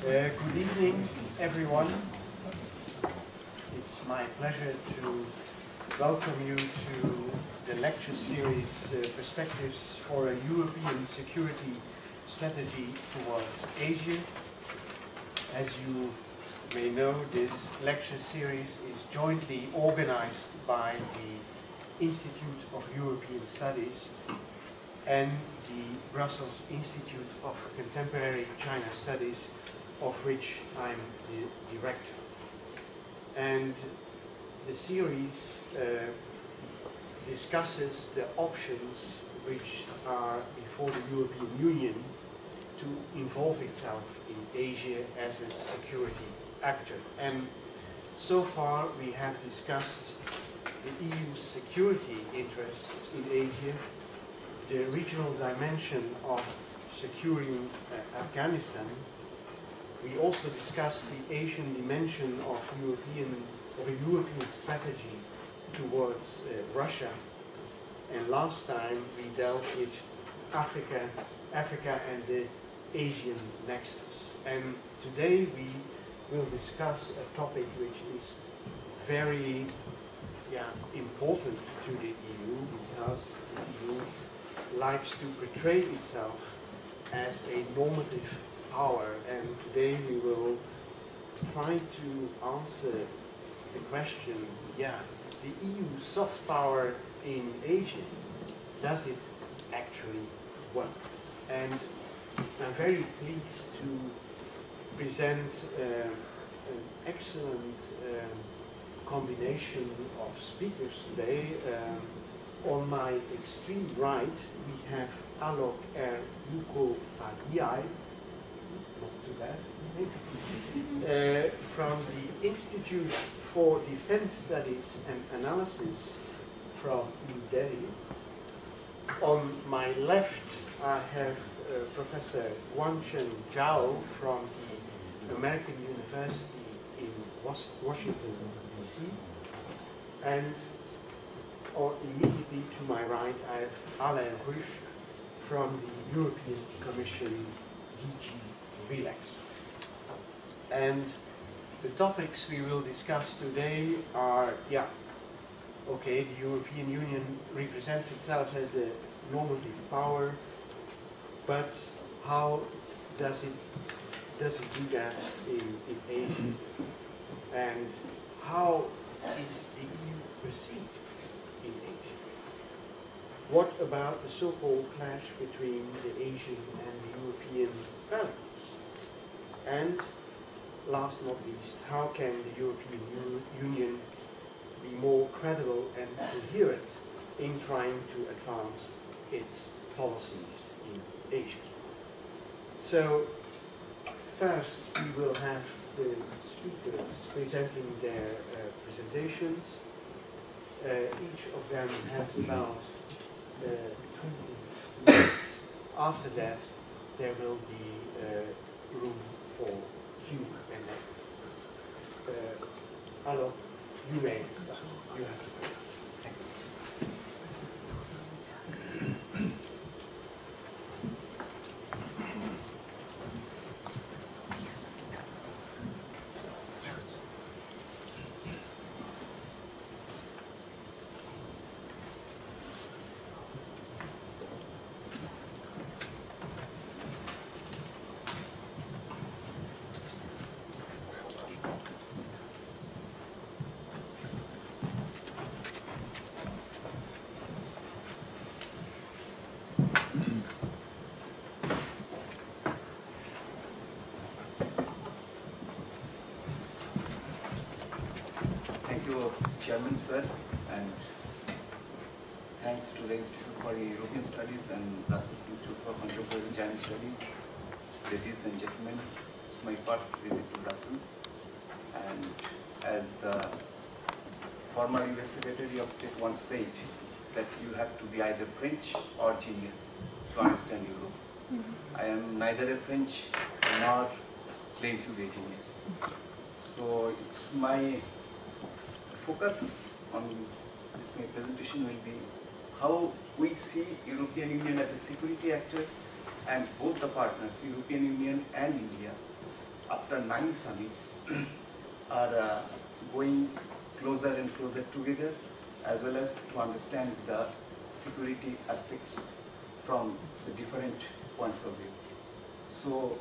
Good evening, everyone. It's my pleasure to welcome you to the lecture series Perspectives for a European Security Strategy towards Asia. As you may know, this lecture series is jointly organized by the Institute of European Studies and the Brussels Institute of Contemporary China Studies, of which I'm the director. And the series discusses the options which are before the European Union to involve itself in Asia as a security actor. And so far we have discussed the EU's security interests in Asia, the regional dimension of securing Afghanistan. We also discussed the Asian dimension of a European strategy towards Russia. And last time we dealt with Africa and the Asian nexus. And today we will discuss a topic which is very important to the EU, because the EU likes to portray itself as a normative power, and today we will try to answer the question, the EU soft power in Asia, does it actually work? And I'm very pleased to present an excellent combination of speakers today. On my extreme right, we have Alok and Mukhopadhyay, not too bad, from the Institute for Defense Studies and Analyses from New Delhi. On my left, I have Professor Quansheng Zhao from the American University in Washington, D.C. And immediately to my right, I have Alain Ruche from the European Commission DG RELEX. And the topics we will discuss today are, the European Union represents itself as a normative power, but how does it do that in Asia? And how is the EU perceived in Asia? What about the so-called clash between the Asian and the European values? And last not least, how can the European Union be more credible and coherent in trying to advance its policies in Asia? So first we will have the speakers presenting their presentations. Each of them has about 20 minutes. After that, there will be room for Q&A. Alok, you may start. You have to go. Thanks. Chairman, sir, and thanks to the Institute for European Studies and Brussels Institute for Contemporary Chinese Studies. Ladies and gentlemen, it's my first visit to Brussels, and as the former US Secretary of State once said, that you have to be either French or genius to understand Europe. I am neither a French nor claim to be a genius. So it's my focus on this my presentation will be how we see European Union as a security actor, and both the partners, European Union and India, after 9 summits, are going closer and closer together, as well as to understand the security aspects from the different points of view. So,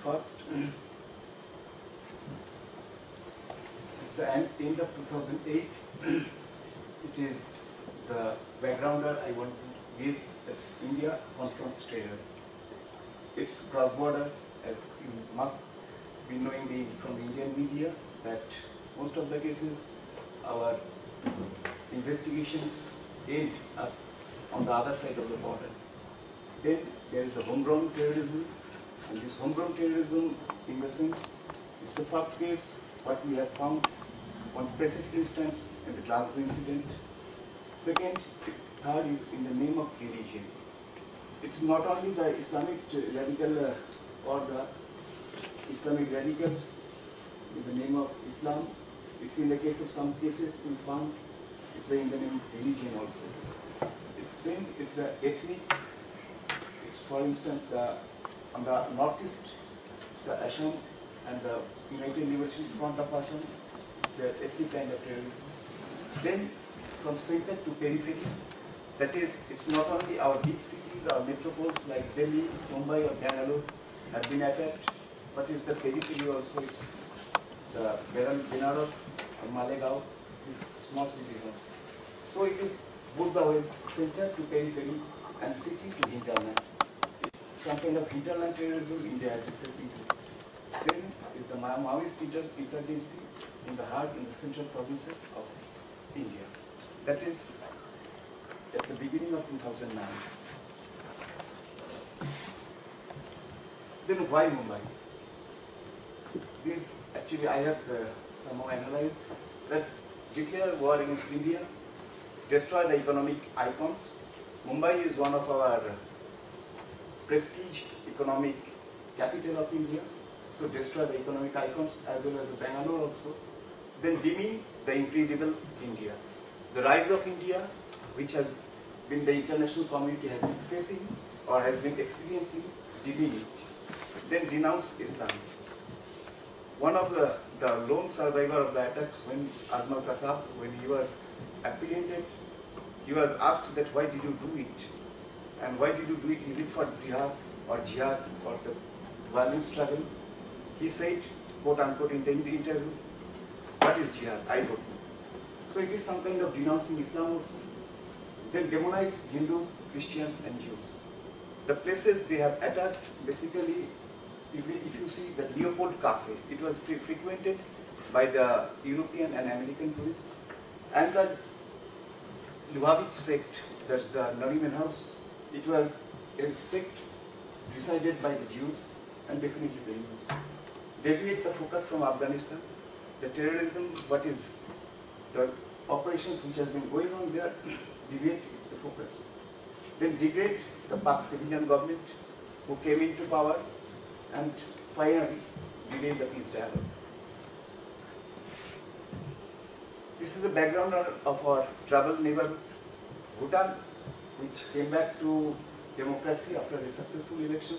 first, it's the end of 2008. It is the backgrounder I want to give. That's India confronts terror. It's cross-border, as you must be knowing from the Indian media, that most of the cases, our investigations end up on the other side of the border. Then there is the homegrown terrorism, and this homegrown terrorism, in the sense, it's the first case what we have found, one specific instance in the Glasgow incident. Second, third is in the name of religion. It's not only the Islamic radical or the Islamic radicals in the name of Islam. It's in the case of some cases we found it's in the name of religion also. It's the ethnic. It's, for instance, on the northeast, it's the Assam and the United Liberation Front of Assam. It's the ethnic kind of terrorism. Then it's from center to periphery. That is, it's not only our big cities, our metropoles like Delhi, Mumbai or Bangalore have been attacked, but it's the periphery also. It's the Benares or Malegaon, these small cities also. So it is both the ways, center to periphery and city to hinterland. It's some kind of hinterland terrorism India has been facing. Then is the Maoist insurgency in the heart, in the central provinces of India. That is at the beginning of 2009. Then why Mumbai? This actually I have somehow analyzed. Let's declare war against India, destroy the economic icons. Mumbai is one of our prestige economic capital of India. So destroy the economic icons as well as the Bangalore also. Then demean the incredible India. The rise of India, which has been the international community has been facing or has been experiencing, demean it. Then denounce Islam. One of the lone survivor of the attacks, when Azmal Kasab, when he was apprehended, he was asked that why did you do it? And why did you do it? Is it for jihad or the violent struggle? He said, quote unquote, in the interview, what is jihad? I don't know. So it is some kind of denouncing Islam also. Then demonize Hindus, Christians and Jews. The places they have attacked, basically, if you see the Leopold Cafe, it was frequented by the European and American tourists. And the Lubavitch sect, that's the Nariman house, it was a sect decided by the Jews and definitely the Jews. Deviate the focus from Afghanistan. The terrorism, what is the operations which has been going on there, deviate the focus. Then degrade the Pak civilian government who came into power and finally delay the peace dialogue. This is the background of our troubled neighborhood, Bhutan, which came back to democracy after a successful election,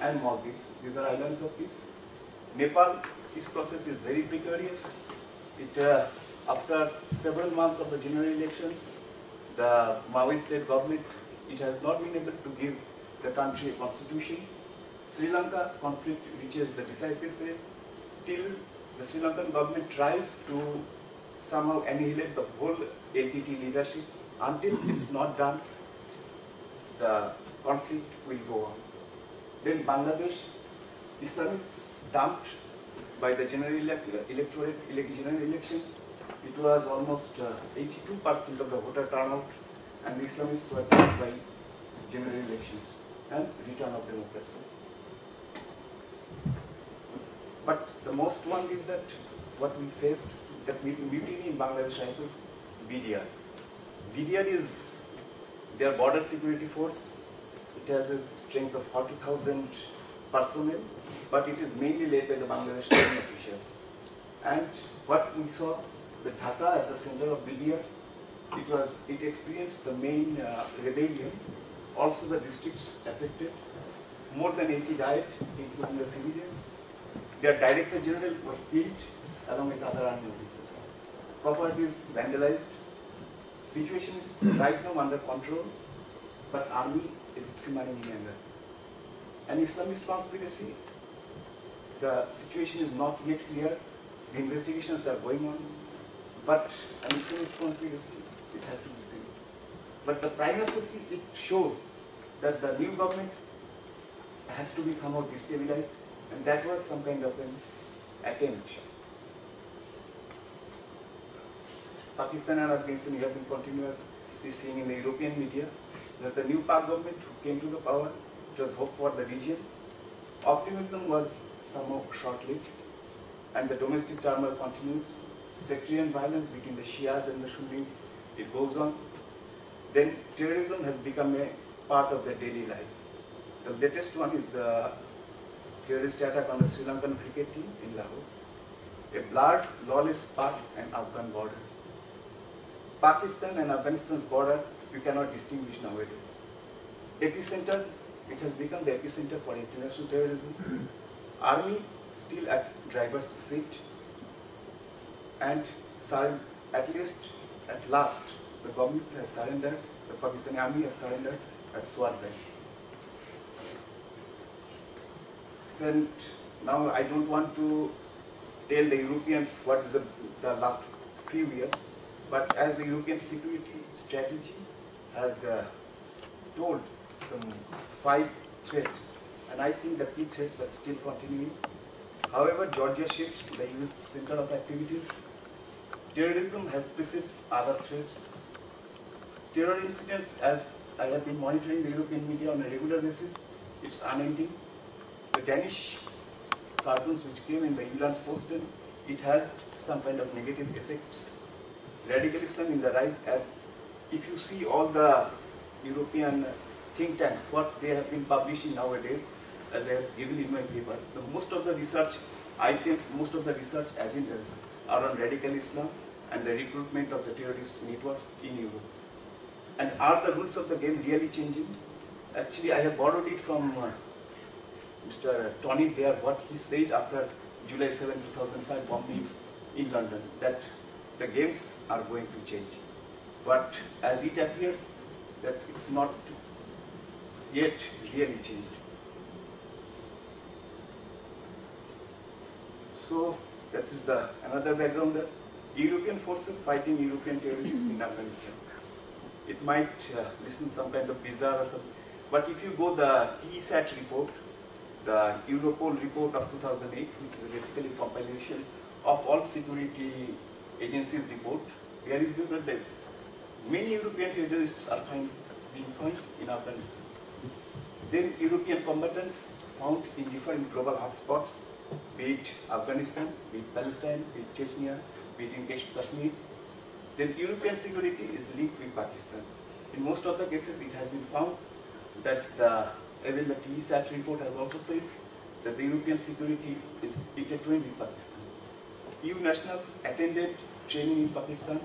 and Maldives. These are islands of peace. Nepal, peace process is very precarious. After several months of the general elections, the Maoist-led government, it has not been able to give the country a constitution. Sri Lanka conflict reaches the decisive phase till the Sri Lankan government tries to somehow annihilate the whole LTT leadership. Until it's not done, the conflict will go on. Then Bangladesh, Islamists dumped by the general elections. It was almost 82% of the voter turnout, and the Islamists were dumped by general elections and return of democracy. But the most one is that what we faced, that mutiny in Bangladesh rifles, BDR. BDR is their border security force. It has a strength of 40,000 personnel, but it is mainly led by the Bangladesh government officials. And what we saw, the Dhaka at the center of BDR, it experienced the main rebellion, also the districts affected. more than 80 died, including the civilians. Their Director General was killed along with other army officers. Property is vandalized. Situation is right now under control, but army is simmering in anger. An Islamist conspiracy, the situation is not yet clear. The investigations are going on, but an Islamist conspiracy, it has to be seen. But the prima facie, it shows that the new government has to be somehow destabilized, and that was some kind of an attempt. Pakistan and Afghanistan have been continuously seeing in the European media. There's a new Pak government who came to the power. It was hope for the region. Optimism was somehow short-lived, and the domestic turmoil continues. Sectarian violence between the Shias and the Sunnis, it goes on. Then terrorism has become a part of their daily life. The latest one is the terrorist attack on the Sri Lankan cricket team in Lahore. A blurred, lawless Pak and Afghan border. Pakistan and Afghanistan's border, you cannot distinguish nowadays. Epicenter, it has become the epicenter for international terrorism. Army still at driver's seat, and at last, the government has surrendered, the Pakistani army has surrendered at Swat Valley. And now I don't want to tell the Europeans what is the last few years, but as the European security strategy has told some 5 threats, and I think the key threats are still continuing. However, Georgia shifts the US center of activities. Terrorism has precedes other threats. Terror incidents, as I have been monitoring the European media on a regular basis, it's unending. The Danish cartoons which came in the Jyllands-Posten, it had some kind of negative effects. Radical Islam in the rise, as if you see all the European think tanks, what they have been publishing nowadays, as I have given in my paper, most of the research items, most of the research agendas are on radical Islam and the recruitment of the terrorist networks in Europe. And are the rules of the game really changing? Actually, I have borrowed it from Mr. Tony Blair, what he said after July 7, 2005 bombings in London, that the games are going to change. But as it appears that it's not yet really changed. So that is the another background. European forces fighting European terrorists in Afghanistan. It might listen some kind of bizarre or something, but if you go the TSAT report, the Europol report of 2008, which is basically a compilation of all security agencies' report, there is given that many European terrorists are being found in Afghanistan. Then European combatants found in different global hotspots, be it Afghanistan, be it Palestine, be it Chechnya, be it in Kashmir. Then European security is linked with Pakistan. In most of the cases, it has been found that even the TSAT report has also said that the European security is intertwined with Pakistan. EU nationals attended training in Pakistan,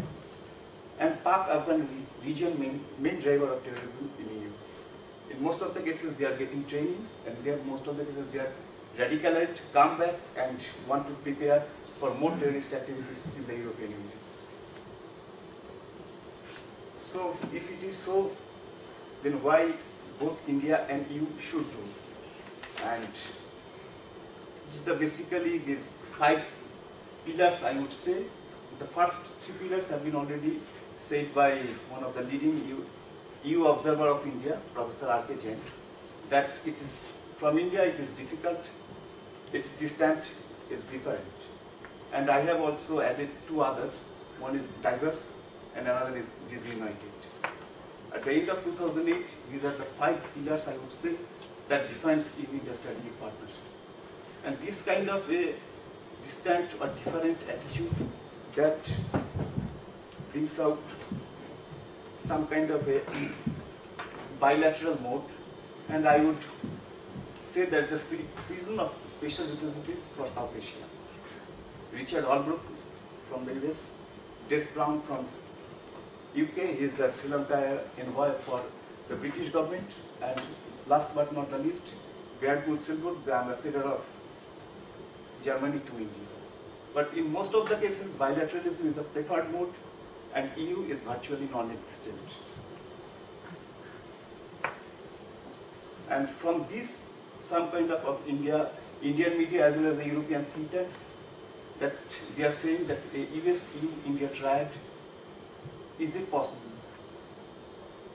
and Pak-Afghan region main driver of terrorism in EU. In most of the cases, they are getting trainings, and most of the cases they are radicalized, come back, and want to prepare for more terrorist activities in the European Union. So, if it is so, then why both India and EU should do? And it's basically these 5 pillars, I would say. The first 3 pillars have been already said by one of the leading EU observer of India, Professor R.K. Jain, that it is, from India it is difficult, it's distant, it's different. And I have also added 2 others. One is diverse and another is disunited. At the end of 2008, these are the 5 pillars, I would say, that defines EU-India strategic partnership. And this kind of a distant or different attitude that brings out some kind of a bilateral mode, and I would say that the season of special representatives for South Asia. Richard Holbrooke from the US, Des Brown from UK, he is the Sri Lanka envoy for the British government, and last but not the least, Gerd Mutzelburg, the ambassador of Germany to India. But in most of the cases, bilateralism is the preferred mode and EU is virtually non-existent. And from this, some kind of Indian media as well as the European think tanks, that they are saying that a US-EU-India triad, is it possible?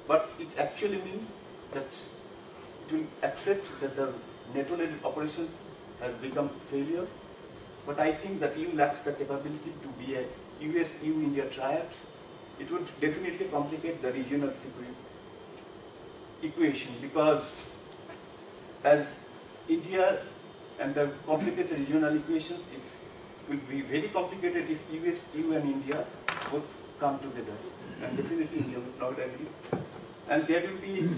But it actually means that it will accept that the NATO-led operations has become failure. But I think that EU lacks the capability to be a US-EU-India triad. It would definitely complicate the regional security equation, because as India and the complicated regional equations, it will be very complicated if US, EU and India both come together. And definitely India would not agree. And there will be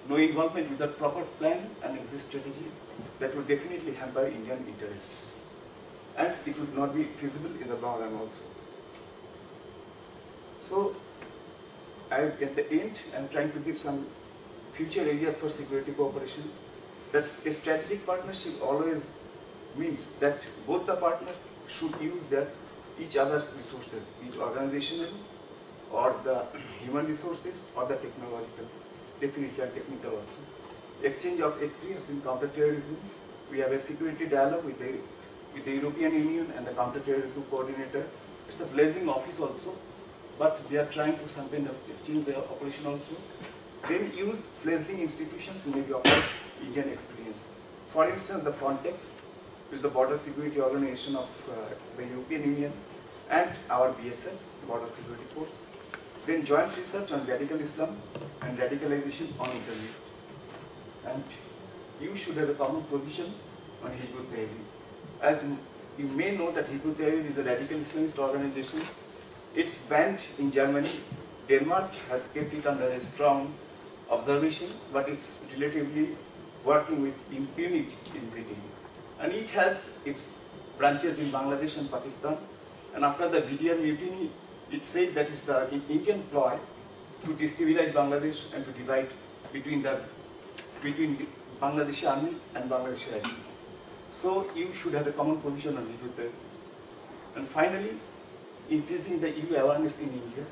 no involvement without proper plan and exit strategy that would definitely hamper Indian interests. And it would not be feasible in the long run also. So, at the end, I am trying to give some future areas for security cooperation. That a strategic partnership always means that both the partners should use each other's resources, be it organizational or the human resources or the technological, definitely and technical also. Exchange of experience in counterterrorism. We have a security dialogue with the European Union and the counterterrorism coordinator. It's a blazing office also, but they are trying to some kind of exchange their operation also. Then use fledgling institutions maybe offer Indian experience. For instance, the Frontex, which is the border security organization of the European Union, and our BSF, Border Security Force. Then joint research on radical Islam and radicalization on internet. And you should have a common provision on Hizb ut-Tahrir. As you may know that Hizb ut-Tahrir is a radical Islamist organization. It's banned in Germany. Denmark has kept it under a strong observation, but it's relatively working with impunity in Britain. And it has its branches in Bangladesh and Pakistan. And after the BDR mutiny, it said that it's the Indian ploy to destabilize Bangladesh and to divide between the Bangladeshi army and Bangladeshi rebels. So you should have a common position on it. And finally, increasing the EU awareness in India.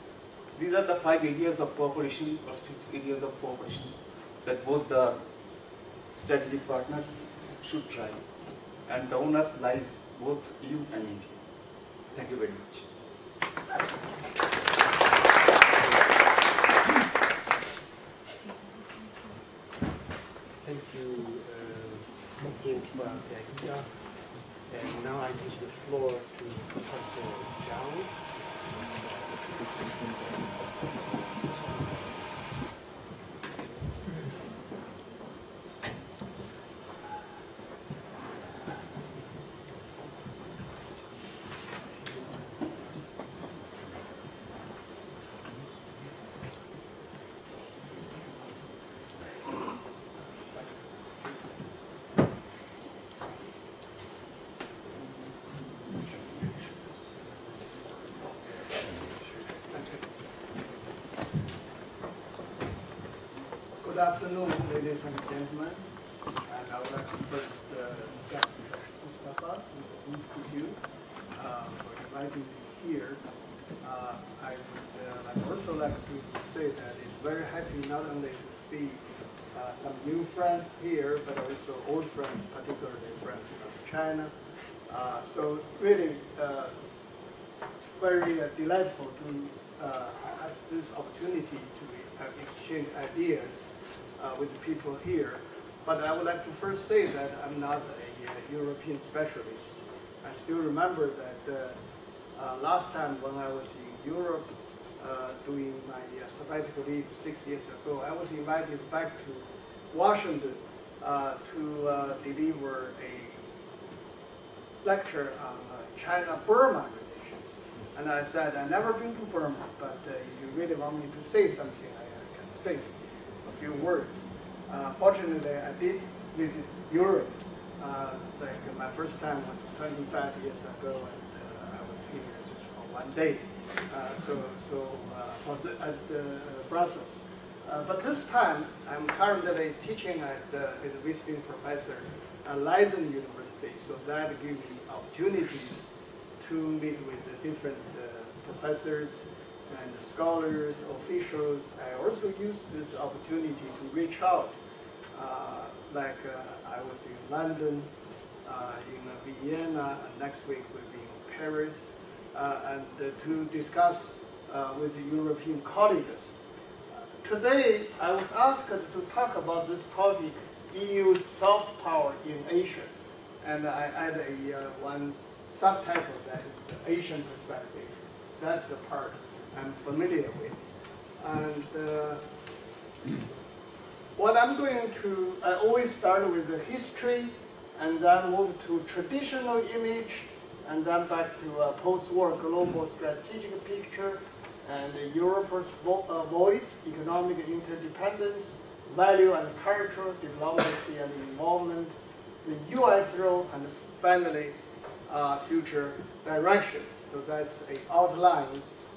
These are the 5 areas of cooperation or 6 areas of cooperation that both the strategic partners should try. And the onus lies both EU and India. Thank you very much. Thank you, Mukhopadhyay. And now I give the floor to Professor Zhao. Good afternoon, ladies and gentlemen. And I would like to first thank Mustafa and the Institute for inviting me here. I would also like to say that it's very happy not only to see some new friends here, but also old friends, particularly friends from China. So really very delightful to have this opportunity to exchange ideas with the people here. But I would like to first say that I'm not a European specialist. I still remember that last time when I was in Europe doing my sabbatical leave 6 years ago, I was invited back to Washington to deliver a lecture on China-Burma relations. And I said, I've never been to Burma, but if you really want me to say something, I can say a few words. Fortunately, I did visit Europe. Like my first time was 25 years ago, and I was here just for 1 day. At Brussels. But this time, I'm currently teaching as a visiting professor at Leiden University, so that gives me opportunities to meet with the different professors and scholars, officials. I also use this opportunity to reach out. I was in London, in Vienna, and next week we'll be in Paris, and to discuss with the European colleagues. Today, I was asked to talk about this topic, EU's soft power in Asia, and I add one subtitle that is the Asian perspective. That's the part I'm familiar with. And what I'm going to, I always start with the history, and then move to traditional image, and then back to post-war global strategic picture, and Europe's voice, economic interdependence, value and culture, diplomacy and involvement, the U.S. role, and finally, future directions. So that's an outline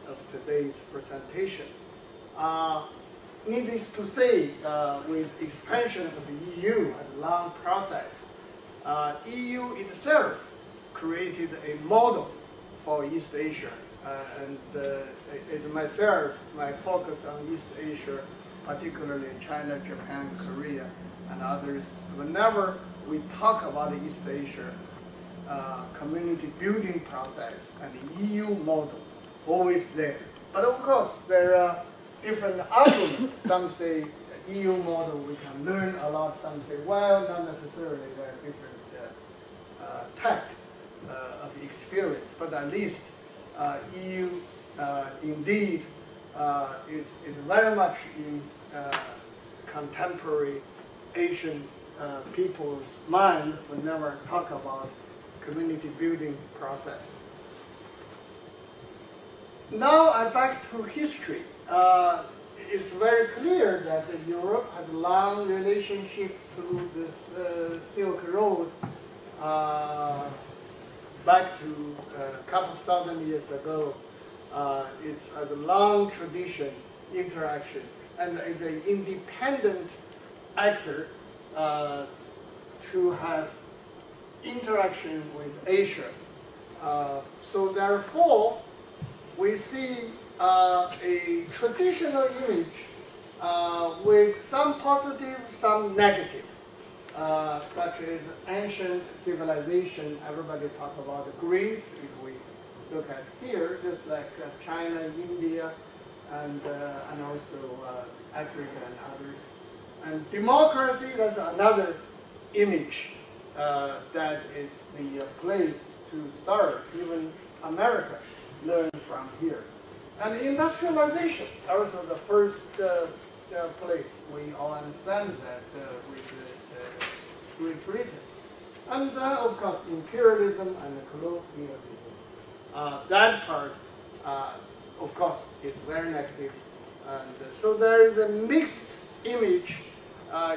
of today's presentation. Needless to say, with expansion of the EU and long process, EU itself created a model for East Asia. And it's myself, my focus on East Asia, particularly China, Japan, Korea, and others. Whenever we talk about the East Asia community building process and the EU model, always there. But of course, there are different arguments. Some say EU model we can learn a lot. Some say, well, not necessarily. There are different type of experience, but at least EU indeed is very much in contemporary Asian people's mind whenever talk about community building process. Now I'm back to history. It's very clear that Europe had a long relationship through this Silk Road back to a couple of thousand years ago. It's a long tradition, interaction, and it's an independent actor to have interaction with Asia. So therefore, we see a traditional image with some positive, some negative, such as ancient civilization. Everybody talks about Greece. If we look at here, just like China, India, and also Africa and others. And democracy, that's another image that is the place to start. Even America learned from here. And industrialization, also the first place. We all understand that with Great Britain. And of course, imperialism and colonialism. That part, of course, is very negative. And so there is a mixed image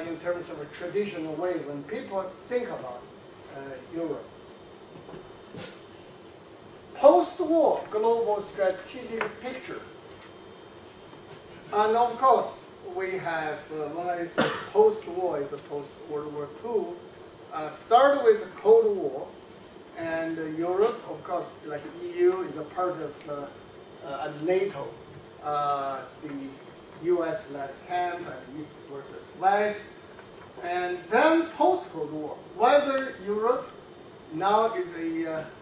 in terms of a traditional way when people think about Europe. Post-war global strategic picture. And of course, we have, when I say post-war, is post-World War II, started with the Cold War, and Europe, of course, like EU, is a part of NATO, the US-led camp, and East versus West. And then post-Cold War, whether Europe now is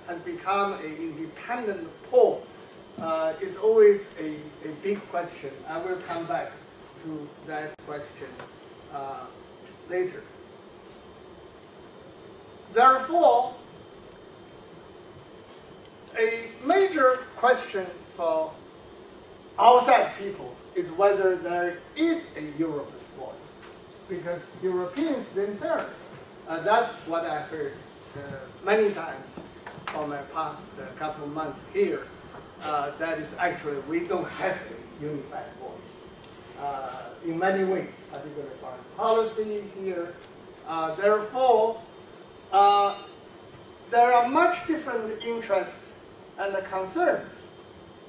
has become an independent pole is always a big question. I will come back to that question later. Therefore, a major question for outside people is whether there is a Europe's voice, because Europeans themselves, that's what I heard many times for my past couple of months here, that is actually we don't have a unified voice. In many ways, particularly foreign policy here. Therefore, there are much different interests and concerns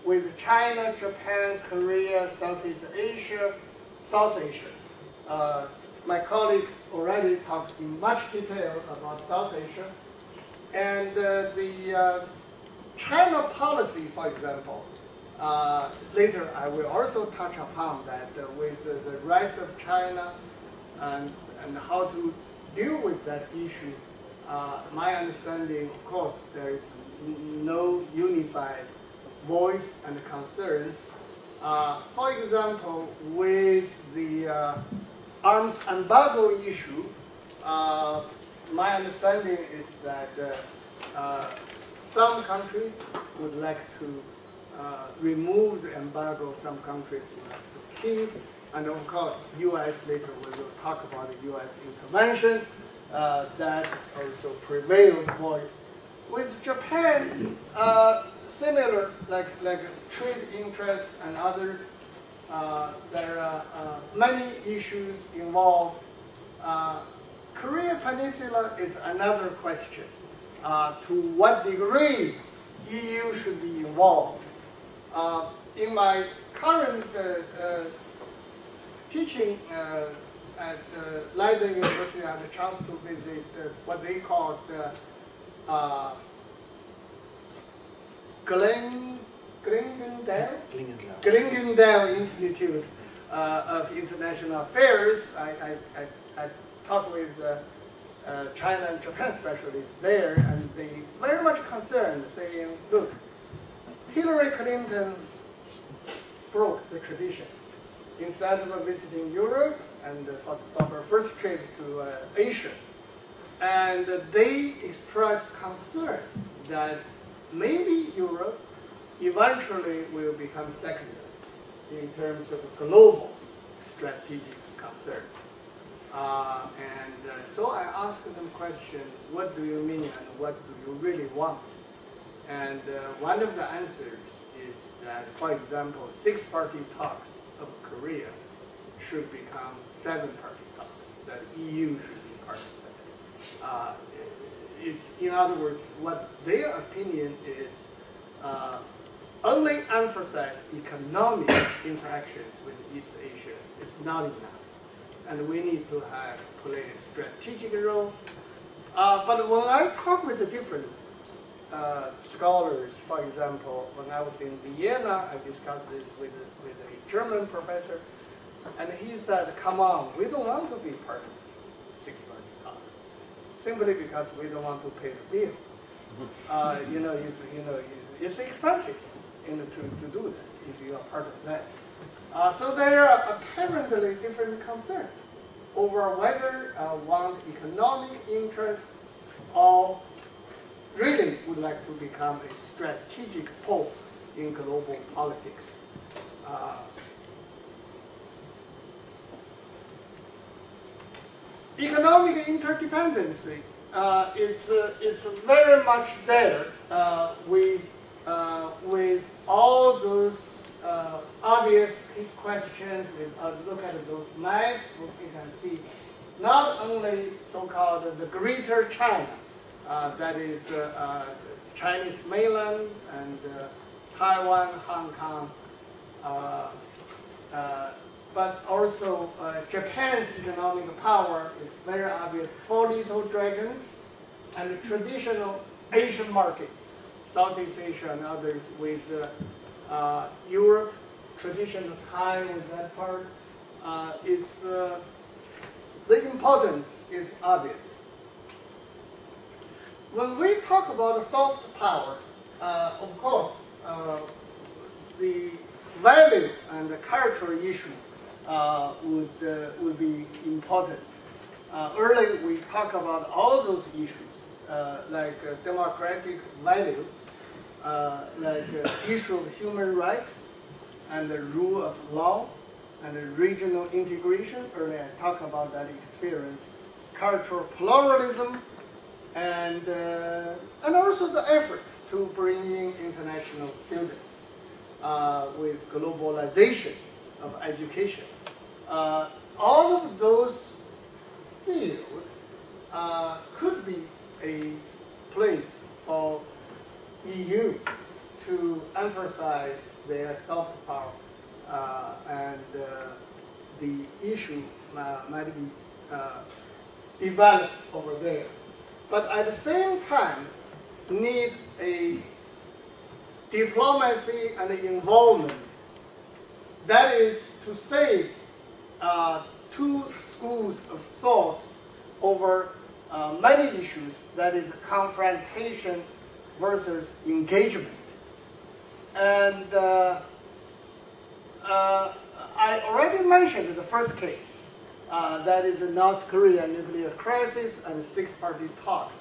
with China, Japan, Korea, Southeast Asia, South Asia. My colleague already talked in much detail about South Asia. And the China policy, for example, later I will also touch upon that with the rise of China and how to deal with that issue. My understanding, of course, there is no unified voice and concerns. For example, with the arms embargo issue, my understanding is that some countries would like to remove the embargo, some countries would like to keep, and of course, U.S. later we will talk about the U.S. intervention. That also prevailed voice. With Japan, similar, like trade interest and others, there are many issues involved. Korea Peninsula is another question. To what degree EU should be involved? In my current teaching at Leiden University, I had a chance to visit what they call Glingendale Institute of International Affairs. I talked with China and Japan specialists there, and they very much concerned, saying, look, Hillary Clinton broke the tradition. Instead of visiting Europe and for her first trip to Asia, and they expressed concern that maybe Europe eventually will become secondary in terms of global strategic concerns. So I asked them question, what do you mean and what do you really want? And one of the answers is that, for example, 6-party talks of Korea should become 7-party talks, that EU should be part of that. It's, in other words, what their opinion is, only emphasize economic interactions with East Asia is not enough. And we need to play a strategic role. But when I talk with the different scholars, for example, when I was in Vienna, I discussed this with a German professor, and he said, come on, we don't want to be part of these 6-party talks, simply because we don't want to pay the bill. It's expensive to do that if you are part of that. So there are apparently different concerns over whether one economic interest or really would like to become a strategic pole in global politics. Economic interdependency, it's very much there with all those obvious questions. Look at those maps, you can see not only so-called the Greater China, that is Chinese mainland and Taiwan, Hong Kong, but also Japan's economic power is very obvious. 4 little dragons and traditional Asian markets, Southeast Asia and others with Europe, traditional tie with that part. The importance is obvious. When we talk about soft power, of course, the value and the character issue would be important. Earlier we talked about all those issues, like democratic value, like issue of human rights and the rule of law and the regional integration. Earlier I talked about that experience, cultural pluralism, and also the effort to bring in international students with globalization of education. All of those fields could be a place for EU to emphasize their soft power and the issue might be developed over there. But at the same time, need a diplomacy and involvement. That is to say, two schools of thought over many issues, that is confrontation versus engagement. And I already mentioned the first case, that is the North Korea nuclear crisis and six-party talks.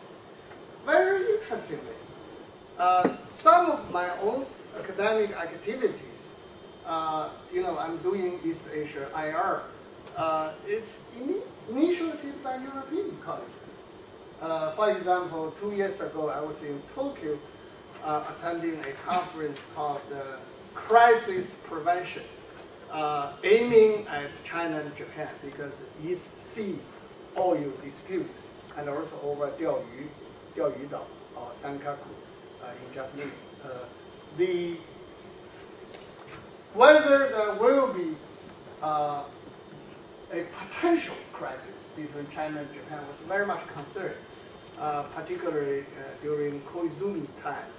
Very interestingly, some of my own academic activities, I'm doing East Asia IR, it's initiated by European colleges. For example, 2 years ago, I was in Tokyo attending a conference called Crisis Prevention, aiming at China and Japan because East Sea oil dispute, and also over 钓鱼岛 or Sankaku in Japanese. Whether there will be a potential crisis between China and Japan was very much concerned, particularly during Koizumi time.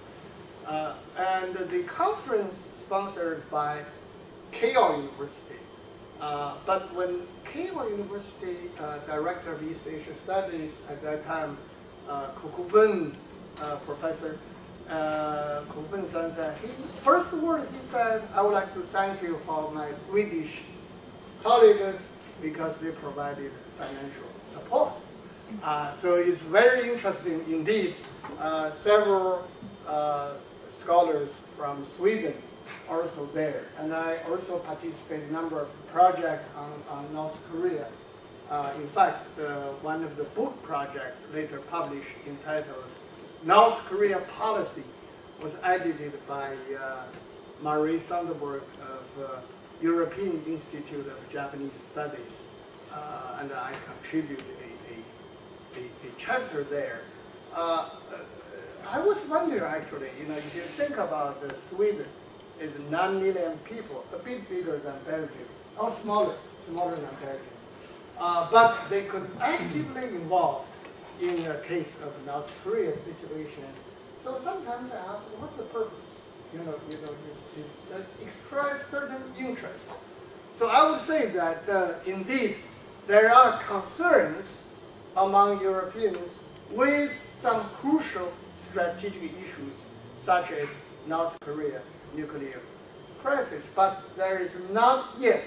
And the conference sponsored by Keio University. But when Keio University director of East Asia Studies at that time, Kokuben professor, Kokuben-san said, first word he said, I would like to thank you for my Swedish colleagues because they provided financial support. So it's very interesting indeed. Several scholars from Sweden also there. And I also participate in a number of projects on North Korea. In fact, one of the book projects later published entitled North Korea Policy was edited by Marie Sonderberg of European Institute of Japanese Studies. And I contributed a chapter there. I was wondering actually, if you think about Sweden, is 9 million people, a bit bigger than Belgium, or smaller than Belgium. But they could actively involve in the case of North Korea situation. So sometimes I ask, what's the purpose? Express certain interest. So I would say that indeed there are concerns among Europeans with some crucial strategic issues, such as North Korea nuclear crisis, but there is not yet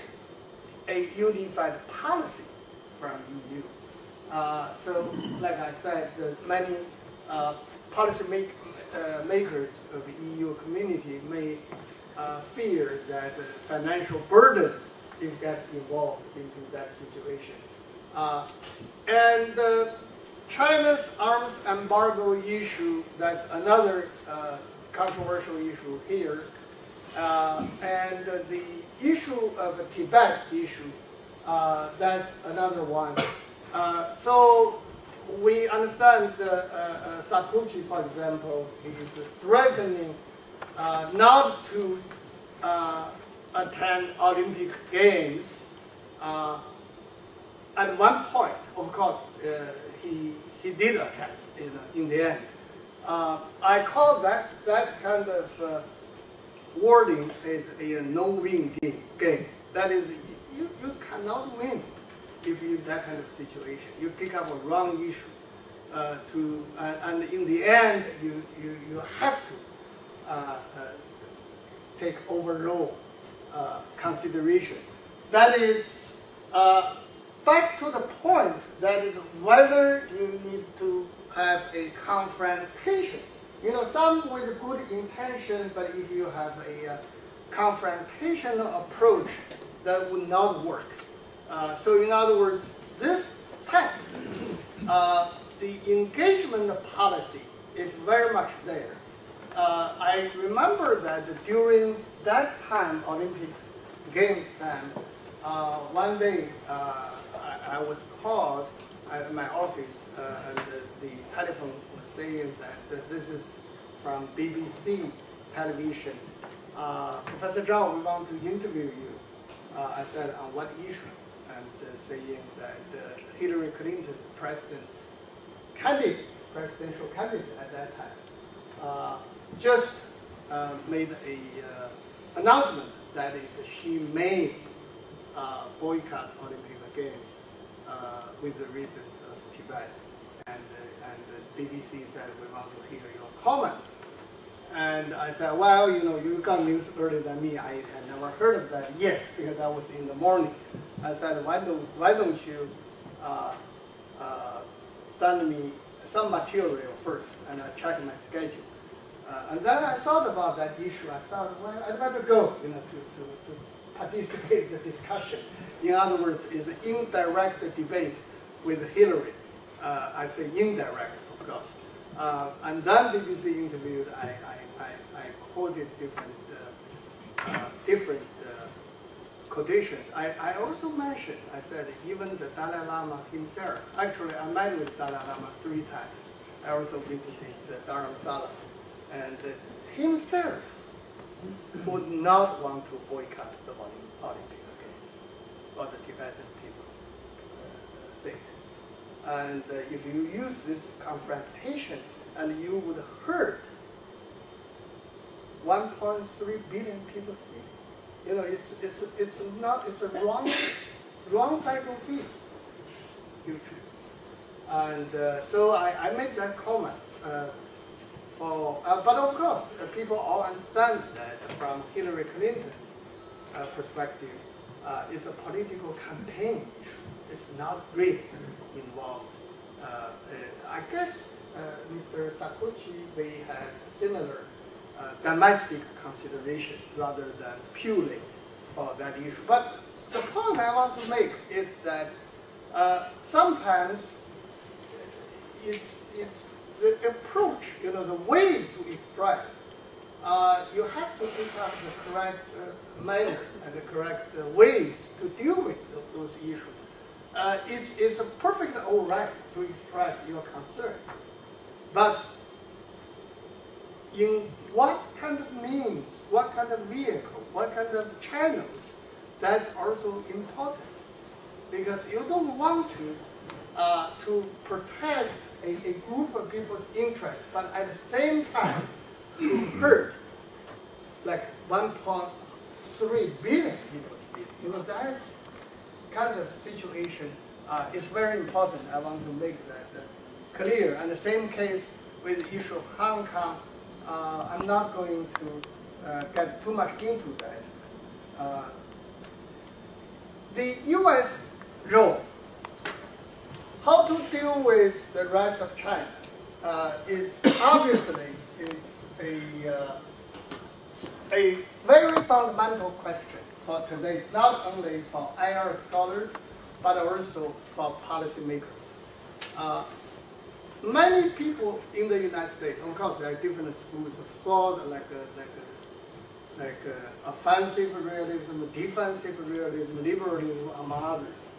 a unified policy from EU. So, like I said, many policy makers of the EU community may fear that financial burden if get involved into that situation. And China's arms embargo issue, that's another controversial issue here. And the issue of the Tibet issue, that's another one. So we understand Satoshi, for example, is threatening not to attend Olympic Games. At one point, of course, he did attend in the end. I call that kind of wording is a no-win game. That is, you cannot win if you that kind of situation. You pick up a wrong issue and in the end you have to take overall consideration. That is back to the point that is whether you need to have a confrontation. Some with good intention, but if you have a confrontational approach, that would not work. So in other words, this time, the engagement policy is very much there. I remember that during that time, Olympic Games time, one day I was called at my office and the telephone was saying that this is from BBC television. Professor Zhao, we want to interview you. I said on what issue, and saying that Hillary Clinton, presidential candidate at that time, just made a announcement that is she may boycott Olympic Games with the reason of Tibet, and the BBC said we want to hear your comment. And I said, well, you got news earlier than me. I had never heard of that yet because that was in the morning. I said, why don't you send me some material first, and I check my schedule. And then I thought about that issue. I thought, well, I'd better go, to participate in the discussion. In other words, it's an indirect debate with Hillary. I say indirect, of course. And then BBC interviewed. I quoted different quotations. I also mentioned. I said even the Dalai Lama himself. Actually, I met with Dalai Lama 3 times. I also visited the Dharamsala, and himself would not want to boycott the Olympic Games or the Tibetan people's sake. And if you use this confrontation, and you would hurt 1.3 billion people speak. It's a wrong battlefield. You choose. And so I made that comment. But of course, people all understand that from Hillary Clinton's perspective, it's a political campaign issue. It's not really involved. I guess Mr. Sakuchi, they had similar domestic consideration rather than purely for that issue. But the point I want to make is that sometimes it's the approach, the way to express. You have to pick up the correct manner and the correct ways to deal with those issues. It's perfectly all right to express your concern, but in what kind of means, what kind of vehicle, what kind of channels, that's also important. Because you don't want to protect a group of people's interests, but at the same time to hurt like 1.3 billion people's feelings. That's kind of situation is very important. I want to make that clear. And the same case with the issue of Hong Kong. I'm not going to get too much into that. The U.S. role, how to deal with the rise of China, is obviously a very fundamental question for today, not only for IR scholars, but also for policymakers. Many people in the United States, of course, there are different schools of thought, like offensive realism, defensive realism, liberalism, among others.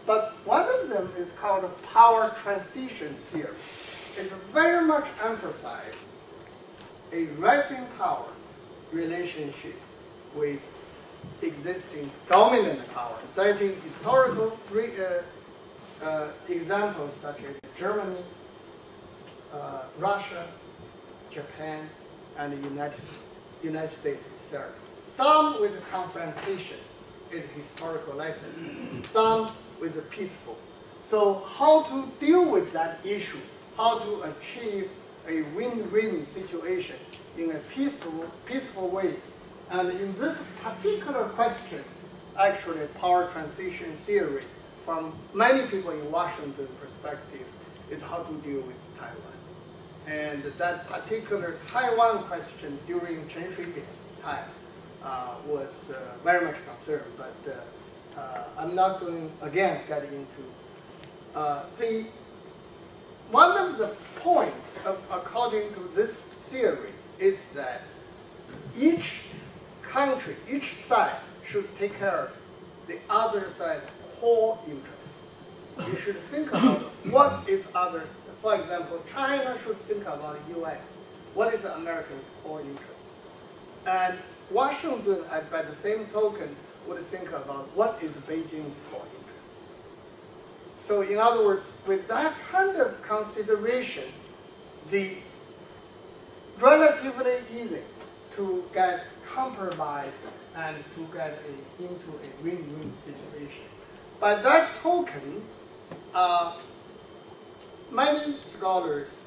But one of them is called power transition theory. It's very much emphasized a rising power relationship with existing dominant power, citing historical examples such as Germany, Russia, Japan, and the United States itself. Some with confrontation is historical lessons, some with the peaceful. So how to deal with that issue, how to achieve a win-win situation in a peaceful way. And in this particular question, actually power transition theory from many people in Washington perspective is how to deal with Taiwan. And that particular Taiwan question during Chen Shui-bian time was very much concerned, but I'm not going, again, get into one of the points according to this theory is that each country, each side should take care of the other side's core interests. You should think about what is other. For example, China should think about the U.S. What is the American's core interest? And Washington, by the same token, would think about what is Beijing's core interest. So in other words, with that kind of consideration, the relatively easy to get compromise and to get into a win-win situation. By that token, many scholars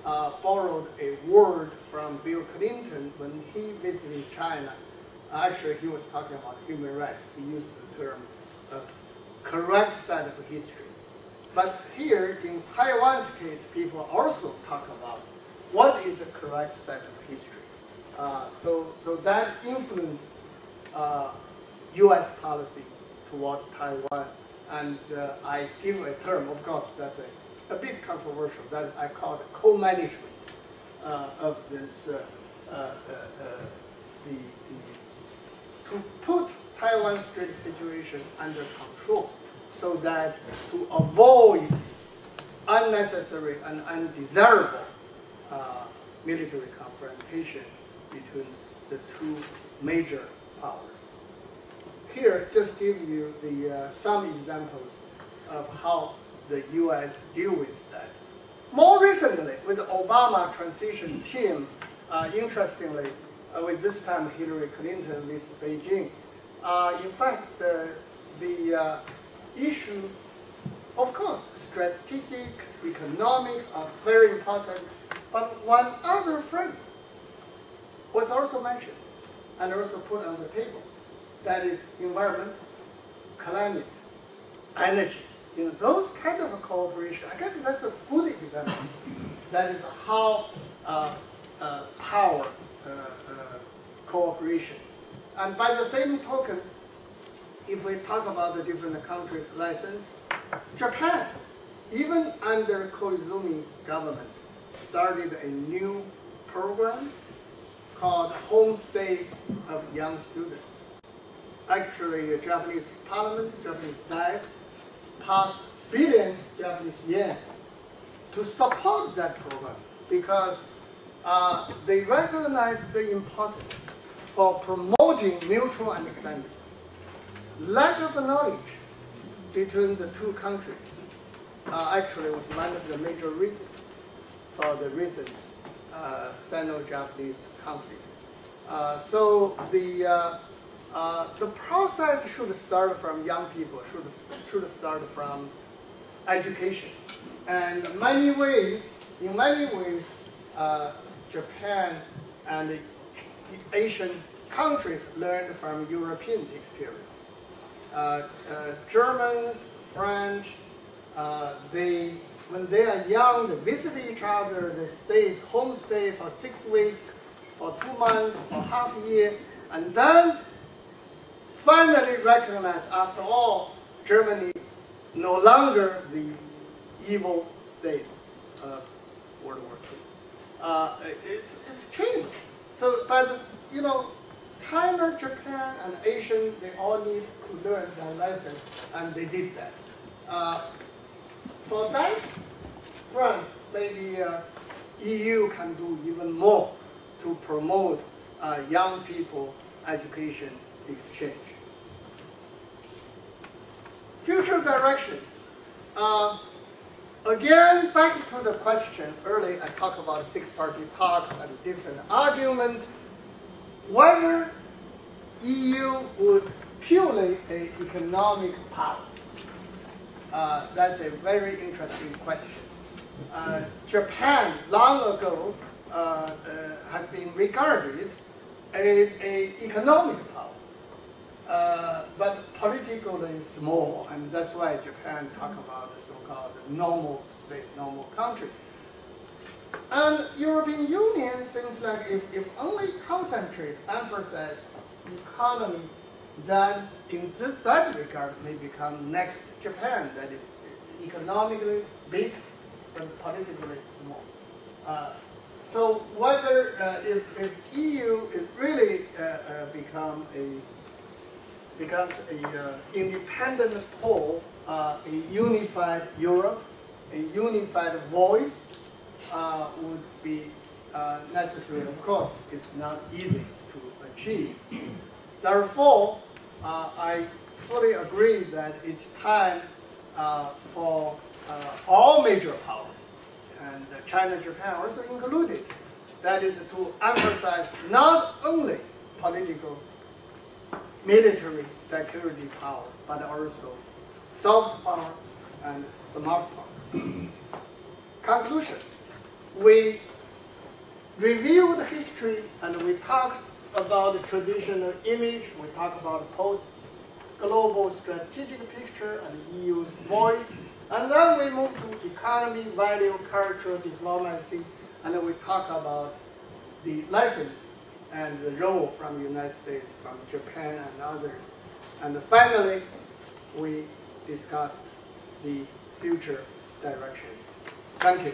borrowed a word from Bill Clinton when he visited China. Actually, he was talking about human rights. He used the term correct side of history. But here, in Taiwan's case, people also talk about what is the correct side of history. So that influenced U.S. policy toward Taiwan. And I give a term, of course, that's a bit controversial, that I call the co-management of this, to put Taiwan's trade situation under control so that to avoid unnecessary and undesirable military confrontation between the two major powers. Here, just give you some examples of how the U.S. deal with that. More recently, with the Obama transition team, interestingly, with this time Hillary Clinton with Beijing, in fact, the issue, of course, strategic, economic are very important, but one other frame was also mentioned and also put on the table. That is environment, climate, energy. You know, those kind of cooperation, I guess that's a good example. That is how power cooperation. And by the same token, if we talk about the different countries' license, Japan, even under Koizumi government, started a new program called Homestay of Young Students. Actually, the Japanese parliament, Japanese Diet, passed billions Japanese yen to support that program because they recognize the importance for promoting mutual understanding. Lack of knowledge between the two countries actually was one of the major reasons for the recent Sino-Japanese conflict. So the process should start from young people, should start from education. And in many ways, Japan and the Asian countries learned from European experience. Germans, French, when they are young, they visit each other, they stay homestay for 6 weeks, for 2 months, for half a year, and then finally recognize, after all, Germany no longer the evil state of World War II. It's changed. So by this, China, Japan, and Asian, they all need to learn that lesson, and they did that. For that front, maybe EU can do even more to promote young people education exchange. Future directions. Again, back to the question earlier, I talked about 6-party talks and different arguments. Whether EU would purely an economic power. That's a very interesting question. Japan, long ago, has been regarded as an economic power, but politically small, and that's why Japan talks about the so-called normal state, normal country. And European Union seems like if only concentrate, emphasize economy, then in that regard may become next Japan, that is economically big but politically small. So whether if EU is really becomes a independent pole, a unified Europe, a unified voice would be necessary. Of course, it's not easy to achieve. Therefore, I fully agree that it's time for all major powers, and China, Japan also included, that is to emphasize not only political, military, security power, but also soft power and smart power. Conclusion. We reviewed history and we talked about the traditional image, we talked about the post-global strategic picture and EU's voice, and then we moved to economy, value, culture, diplomacy, and then we talk about the lessons and the role from the United States, from Japan and others. And finally, we discussed the future directions. Thank you.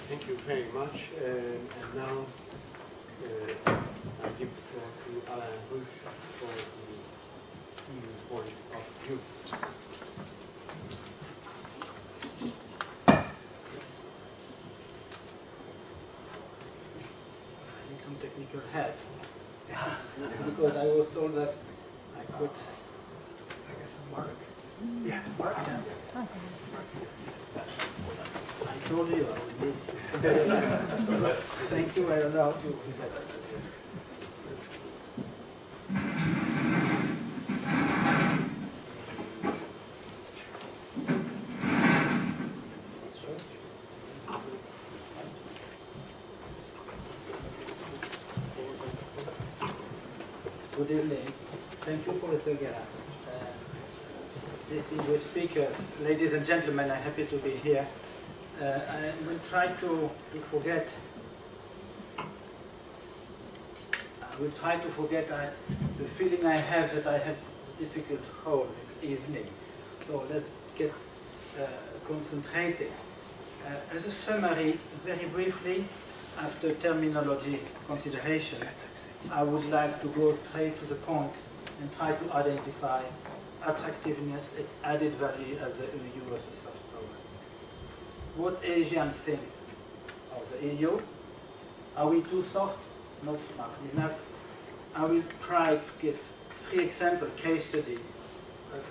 Thank you very much. And now I give the floor to Alain Ruche for the EU point of view. I need some technical help because I was told that I could. I guess mark. Yeah, mark. Yeah. I told you I would need. Thank you. I allowed you. Good evening. Thank you for this again. Distinguished speakers, ladies and gentlemen, I'm happy to be here. I will try to forget. I will try to forget the feeling I have that I had a difficult hold this evening. So let's get concentrated. As a summary, very briefly, after terminology consideration, I would like to go straight to the point and try to identify attractiveness and added value of the EU as a soft power. What Asians think of the EU? Are we too soft? Not smart enough? I will try to give 3 example case studies.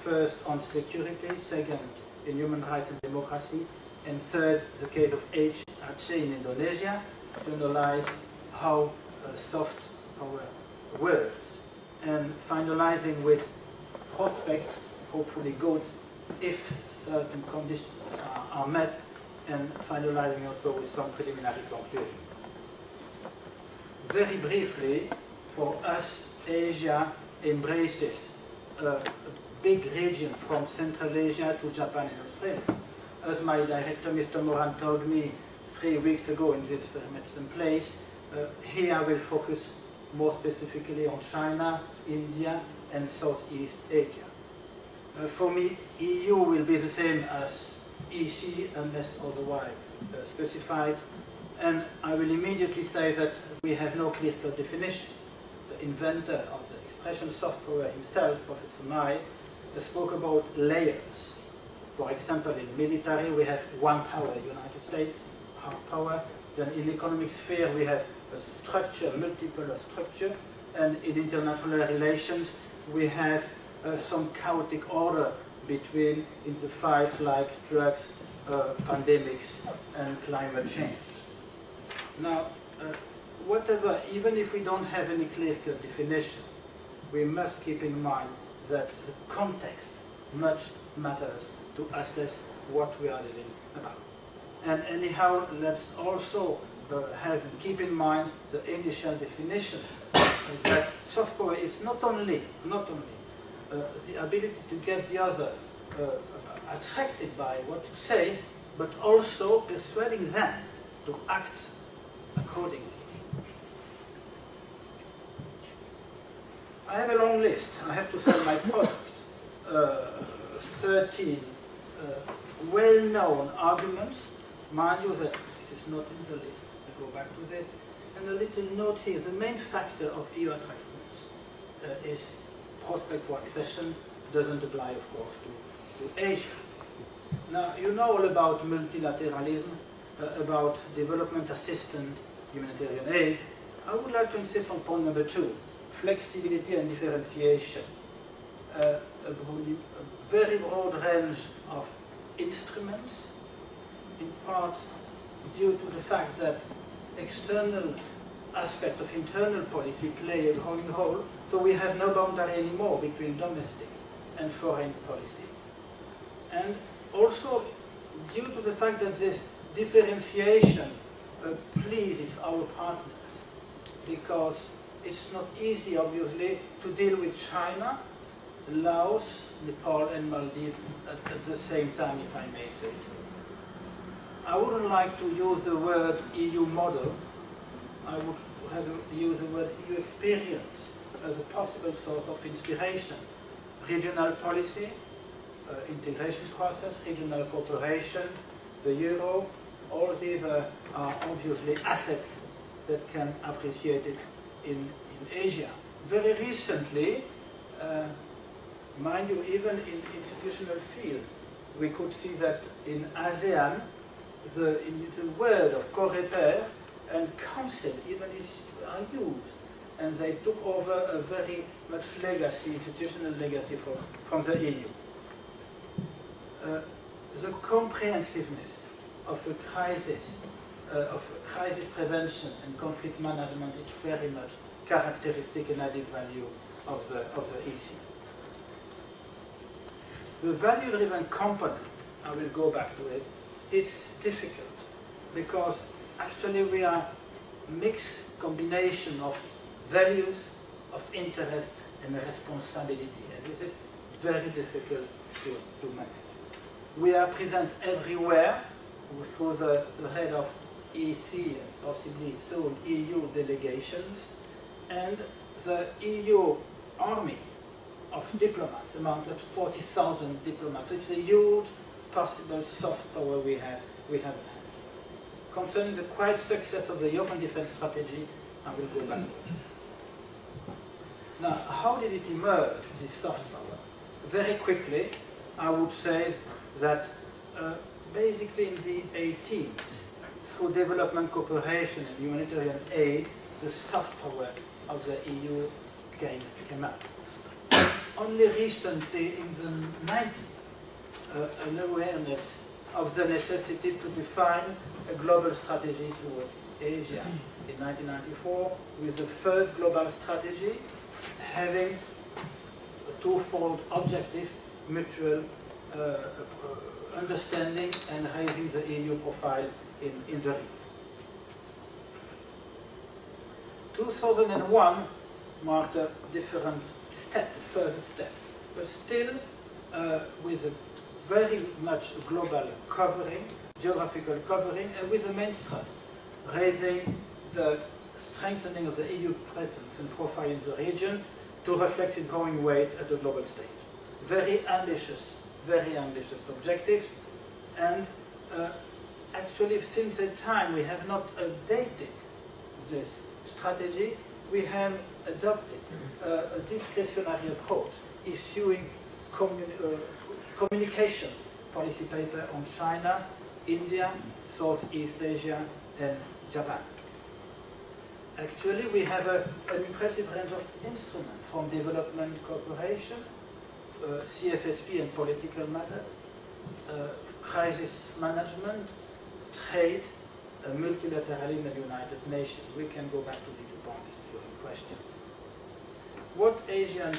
First on security, second in human rights and democracy, and third the case of Aceh in Indonesia to analyze how soft power works, and finalizing with prospect, hopefully good, if certain conditions are met, and finalizing also with some preliminary conclusion. Very briefly, for us, Asia embraces a big region from Central Asia to Japan and Australia. As my director, Mr. Moran, told me 3 weeks ago in this very much same place, here I will focus more specifically on China, India, and Southeast Asia. For me, EU will be the same as EC unless otherwise specified, and I will immediately say that we have no clear-cut definition. The inventor of the expression soft power himself, Professor Mai, spoke about layers. For example, in military we have one power, United States, hard power. Then in economic sphere we have a structure, multiple structure, and in international relations we have some chaotic order between in the fight like drugs, pandemics, and climate change. Now, whatever, even if we don't have any clear-cut definition, we must keep in mind that the context much matters to assess what we are living about. And anyhow, let's also keep in mind the initial definition that soft power is not only the ability to get the other attracted by what you say, but also persuading them to act accordingly. I have a long list. I have to sell my product. 13 well-known arguments. Mind you that this is not in the list. I go back to this. And a little note here. The main factor of EU attractiveness is prospect for accession. Doesn't apply, of course, to Asia. Now, you know all about multilateralism. about development assistance humanitarian aid, I would like to insist on point number 2, flexibility and differentiation. A very broad range of instruments, in part due to the fact that external aspects of internal policy play a growing role, so we have no boundary anymore between domestic and foreign policy. And also due to the fact that this differentiation pleases our partners, because it's not easy, obviously, to deal with China, Laos, Nepal and Maldives at the same time, if I may say so. I wouldn't like to use the word EU model. I would rather use the word EU experience as a possible source of inspiration. Regional policy, integration process, regional cooperation, the euro, all these are obviously assets that can appreciate it in Asia. Very recently, mind you, even in institutional field, we could see that in ASEAN, the word of co-repair and council even are used, and they took over a very much legacy, institutional legacy from the EU. The comprehensiveness of crisis prevention and conflict management is very much characteristic and added value of the EC. The value-driven component, I will go back to it, is difficult because actually we are a mixed combination of values, of interest and responsibility, and this is very difficult to manage. We are present everywhere through the head of EC and possibly soon EU delegations, and the EU army of diplomats, amount of 40,000 diplomats. It's a huge possible soft power we have had. Concerning the quiet success of the European defense strategy, I will go back. Now, how did it emerge, this soft power? Very quickly, I would say that basically in the 18th, through development cooperation and humanitarian aid, the soft power of the EU came up. Only recently, in the 90s, an awareness of the necessity to define a global strategy towards Asia. In 1994, with the first global strategy, having a twofold objective, mutual understanding and raising the EU profile in the region. 2001 marked a different step, a further step, but still with a very much global covering, geographical covering, and with the main thrust, raising the strengthening of the EU presence and profile in the region to reflect its growing weight at the global stage. Very ambitious objectives, and actually since that time we have not updated this strategy. We have adopted a discretionary approach, issuing communication policy paper on China, India, Southeast Asia, and Japan. Actually, we have an impressive range of instruments, from development cooperation, CFSP and political matters, crisis management, trade, multilateralism and United Nations. We can go back to these points during question. What Asians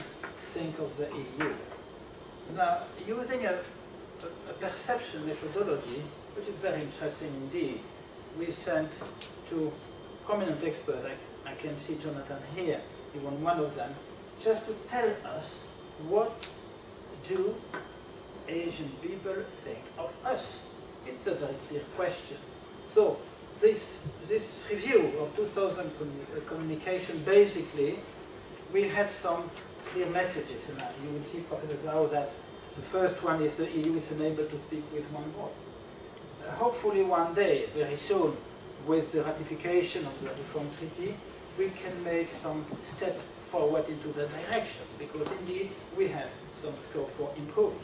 think of the EU? Now, using a perception methodology, which is very interesting indeed, we sent to prominent experts, I can see Jonathan here, even one of them, just to tell us what do Asian people think of us. It's a very clear question. So this review of 2000 communication, basically, we had some clear messages. And you will see, Professor Zhao, that the first one is the EU is unable to speak with one voice. Hopefully one day, very soon, with the ratification of the Reform Treaty, we can make some step forward into that direction, because indeed we have some scope for improvement.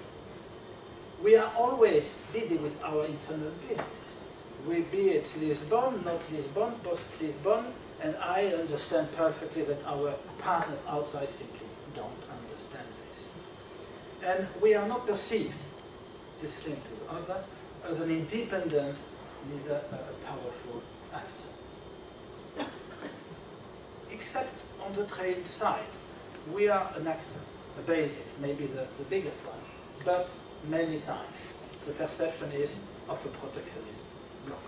We are always busy with our internal business. be it Lisbon, not Lisbon, post-Lisbon, and I understand perfectly that our partners outside simply don't understand this. And we are not perceived, this link to the other, as an independent, neither a powerful actor. Except on the trade side, we are an actor, a basic, maybe the biggest one, but many times the perception is of a protectionist bloc.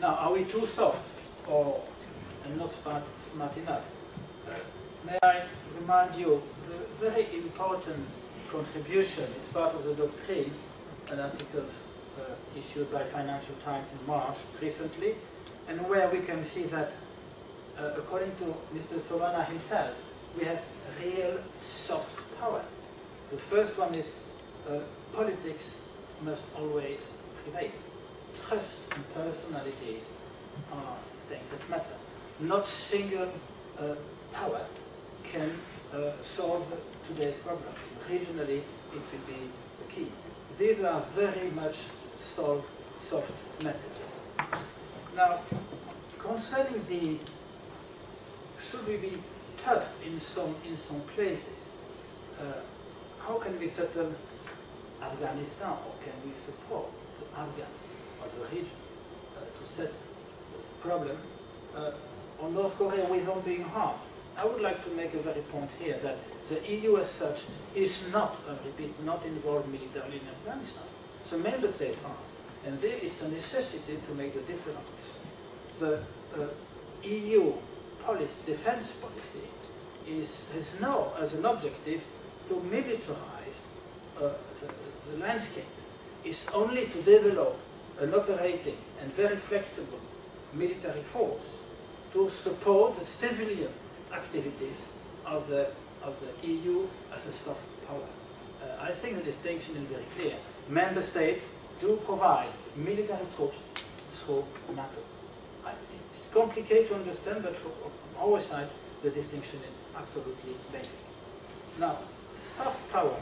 Now, are we too soft and not smart enough? May I remind you the very important contribution, it's part of the doctrine, an article issued by Financial Times in March recently, and where we can see that, according to Mr. Solana himself, we have real soft power. The first one is politics must always prevail. Trust and personalities are things that matter. Not single power can solve today's problem. Regionally, it will be the key. These are very much soft messages. Now, concerning the should we be tough in some places, how can we settle Afghanistan, or can we support the Afghan or the region to settle the problem, or North Korea without being harmed? I would like to make a very point here that the EU as such is not, I repeat, not involved militarily in Afghanistan. So member states are, and there is a necessity to make a difference. The EU defense policy has now as an objective to militarize the landscape. It's only to develop an operating and very flexible military force to support the civilian activities of the EU as a soft power. I think the distinction is very clear. Member states do provide military troops through NATO. It's complicated to understand, but from our side, the distinction is absolutely basic. Now, soft power,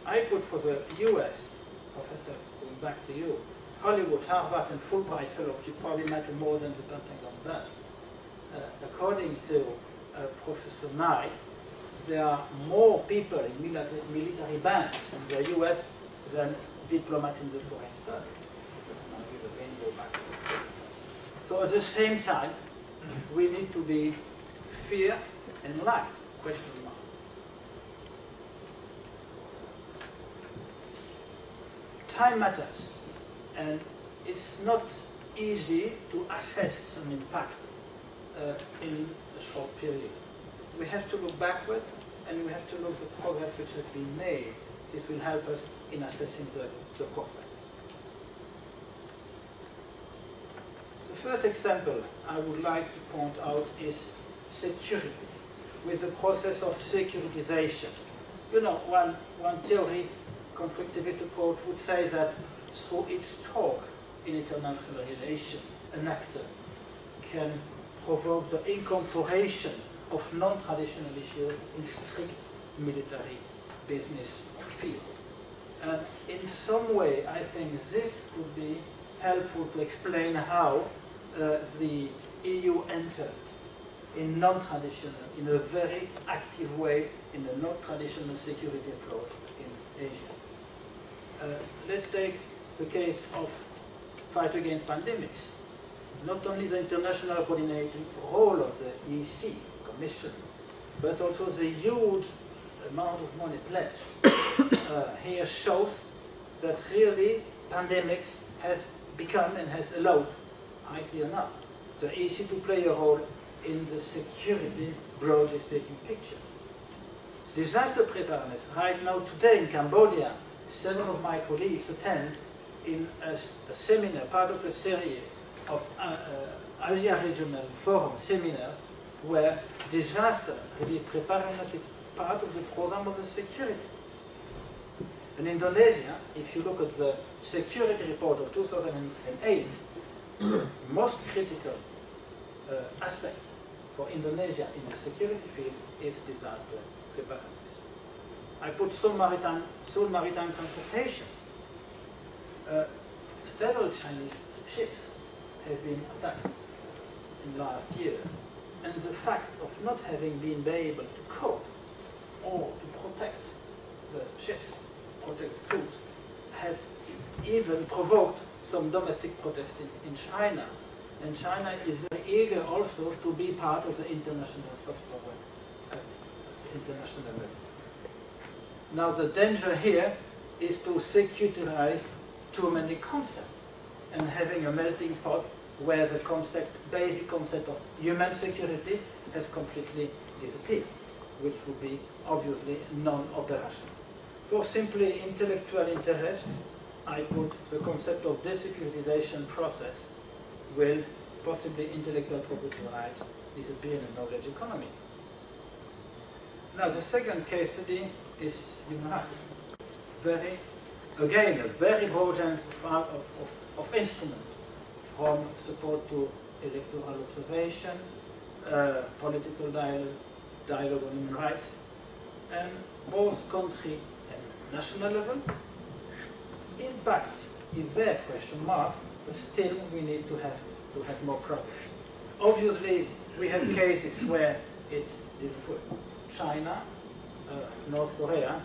I put for the US, Professor, going back to you, Hollywood, Harvard, and Fulbright fellowship probably matter more than the Pentagon does. According to Professor Nye, there are more people in military bands in the US than diplomats in the foreign service. Now you again go back. So at the same time, we need to be fear and light, question mark. Time matters, and it's not easy to assess an impact in a short period. We have to look backward, and we have to look at the progress which has been made. It will help us in assessing the prospect. The first example I would like to point out is security, with the process of securitization. You know, one theory, constructivist approach, would say that through its talk in international relations, an actor can provoke the incorporation of non-traditional issues in strict military business field. And in some way, I think this could be helpful to explain how the EU entered in non-traditional, in a very active way, in a non-traditional security approach in Asia. Let's take the case of fight against pandemics. Not only the international coordinating role of the EC, Commission, but also the huge amount of money pledged here shows that really pandemics has become and has allowed, rightly enough, the EC to play a role in the security, broadly speaking, picture. Disaster preparedness. Right now, today in Cambodia, several of my colleagues attend in a seminar, part of a series of Asia Regional Forum seminars, where disaster preparedness is part of the program of the security. In Indonesia, if you look at the security report of 2008, the most critical aspect for Indonesia in the security field is disaster preparedness. I put soul maritime transportation. several Chinese ships have been attacked in last year, and the fact of not having been able to cope or to protect the ships, protect the crews, has even provoked some domestic protest in China. And China is very eager also to be part of the international soft power at international level. Now the danger here is to securitize too many concepts and having a melting pot where the basic concept of human security has completely disappeared, which would be obviously non-operational. For simply intellectual interest, I put the concept of desecuritization process will possibly intellectual property rights disappear in a knowledge economy. Now the second case study is human rights. Again, a very broad range of instruments, from support to electoral observation, political dialogue on human rights, and both country and national level. Impact is there, question mark, but still we need to have more progress. Obviously, we have cases where it's difficult. China, North Korea,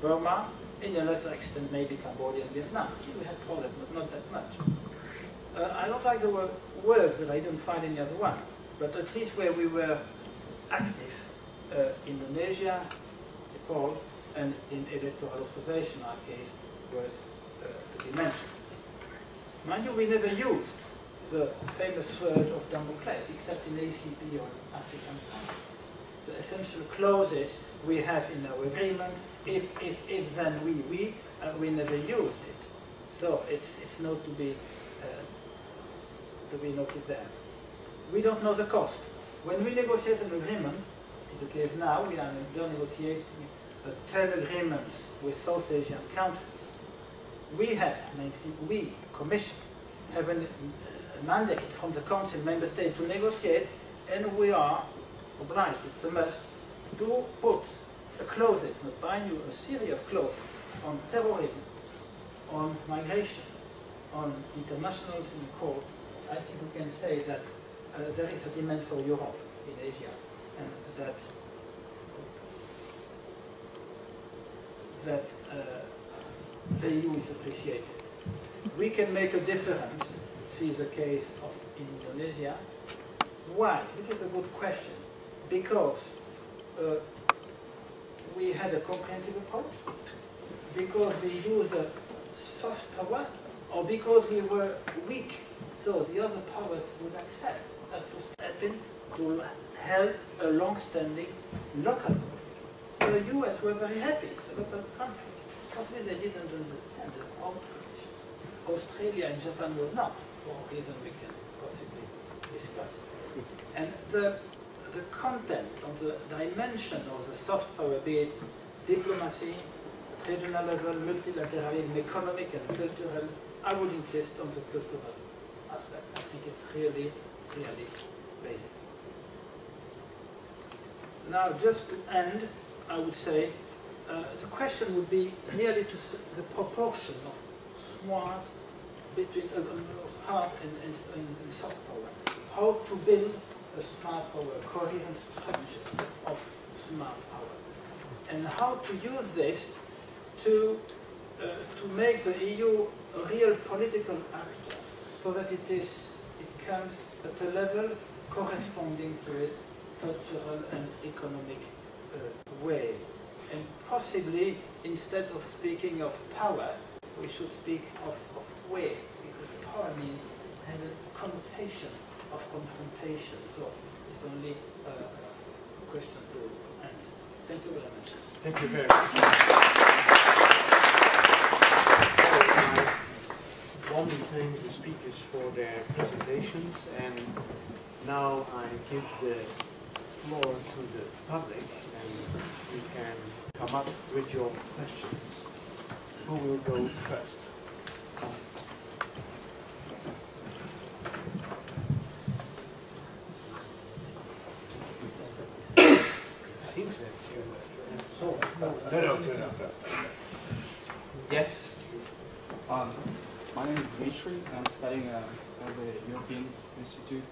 Burma, in a lesser extent maybe Cambodia and Vietnam. We have problems, but not that much. I don't like the word, but I don't find any other one. But at least where we were active, Indonesia, Nepal, and in electoral observation, our case was to be mentioned. Mind you, we never used the famous word of Damocles, except in ACP or African countries. The essential clauses we have in our agreement, if then we never used it. So it's not to be noted there. We don't know the cost. When we negotiate an agreement, it's the case now, we are negotiating 10 agreements with South Asian countries. We, Commission, have a mandate from the Council member state to negotiate, and we are obliged, it's a must, to put clauses, not bind you, a series of clauses on terrorism, on migration, on international court. I think we can say that there is a demand for Europe in Asia, and that the EU is appreciated. We can make a difference. See the case of Indonesia. Why? This is a good question. Because we had a comprehensive approach, because we used a soft power, or because we were weak, so the other powers would accept us to step in to help a long-standing local government. The US were very happy, it's a local country. Possibly they didn't understand the own tradition. Australia and Japan were not, for a reason we can possibly discuss. And the content of the dimension of the soft power, be it diplomacy, regional level, multilateralism, economic and cultural, I would insist on the cultural aspect. I think it's really basic. Now, just to end, I would say, the question would be really to the proportion of smart between hard and soft power. How to build a smart power, a coherent structure of smart power, and how to use this to make the EU a real political actor, so that it comes at a level corresponding to its cultural and economic way. And possibly, instead of speaking of power, we should speak of way, because power means has a connotation of confrontation. So it's only a question to end. Thank you very much. Thank you very much. I warmly thank the speakers for their presentations, and now I give the floor to the public, and you can come up with your questions. Who will go first? No. Yes. country. I'm studying at the European Institute,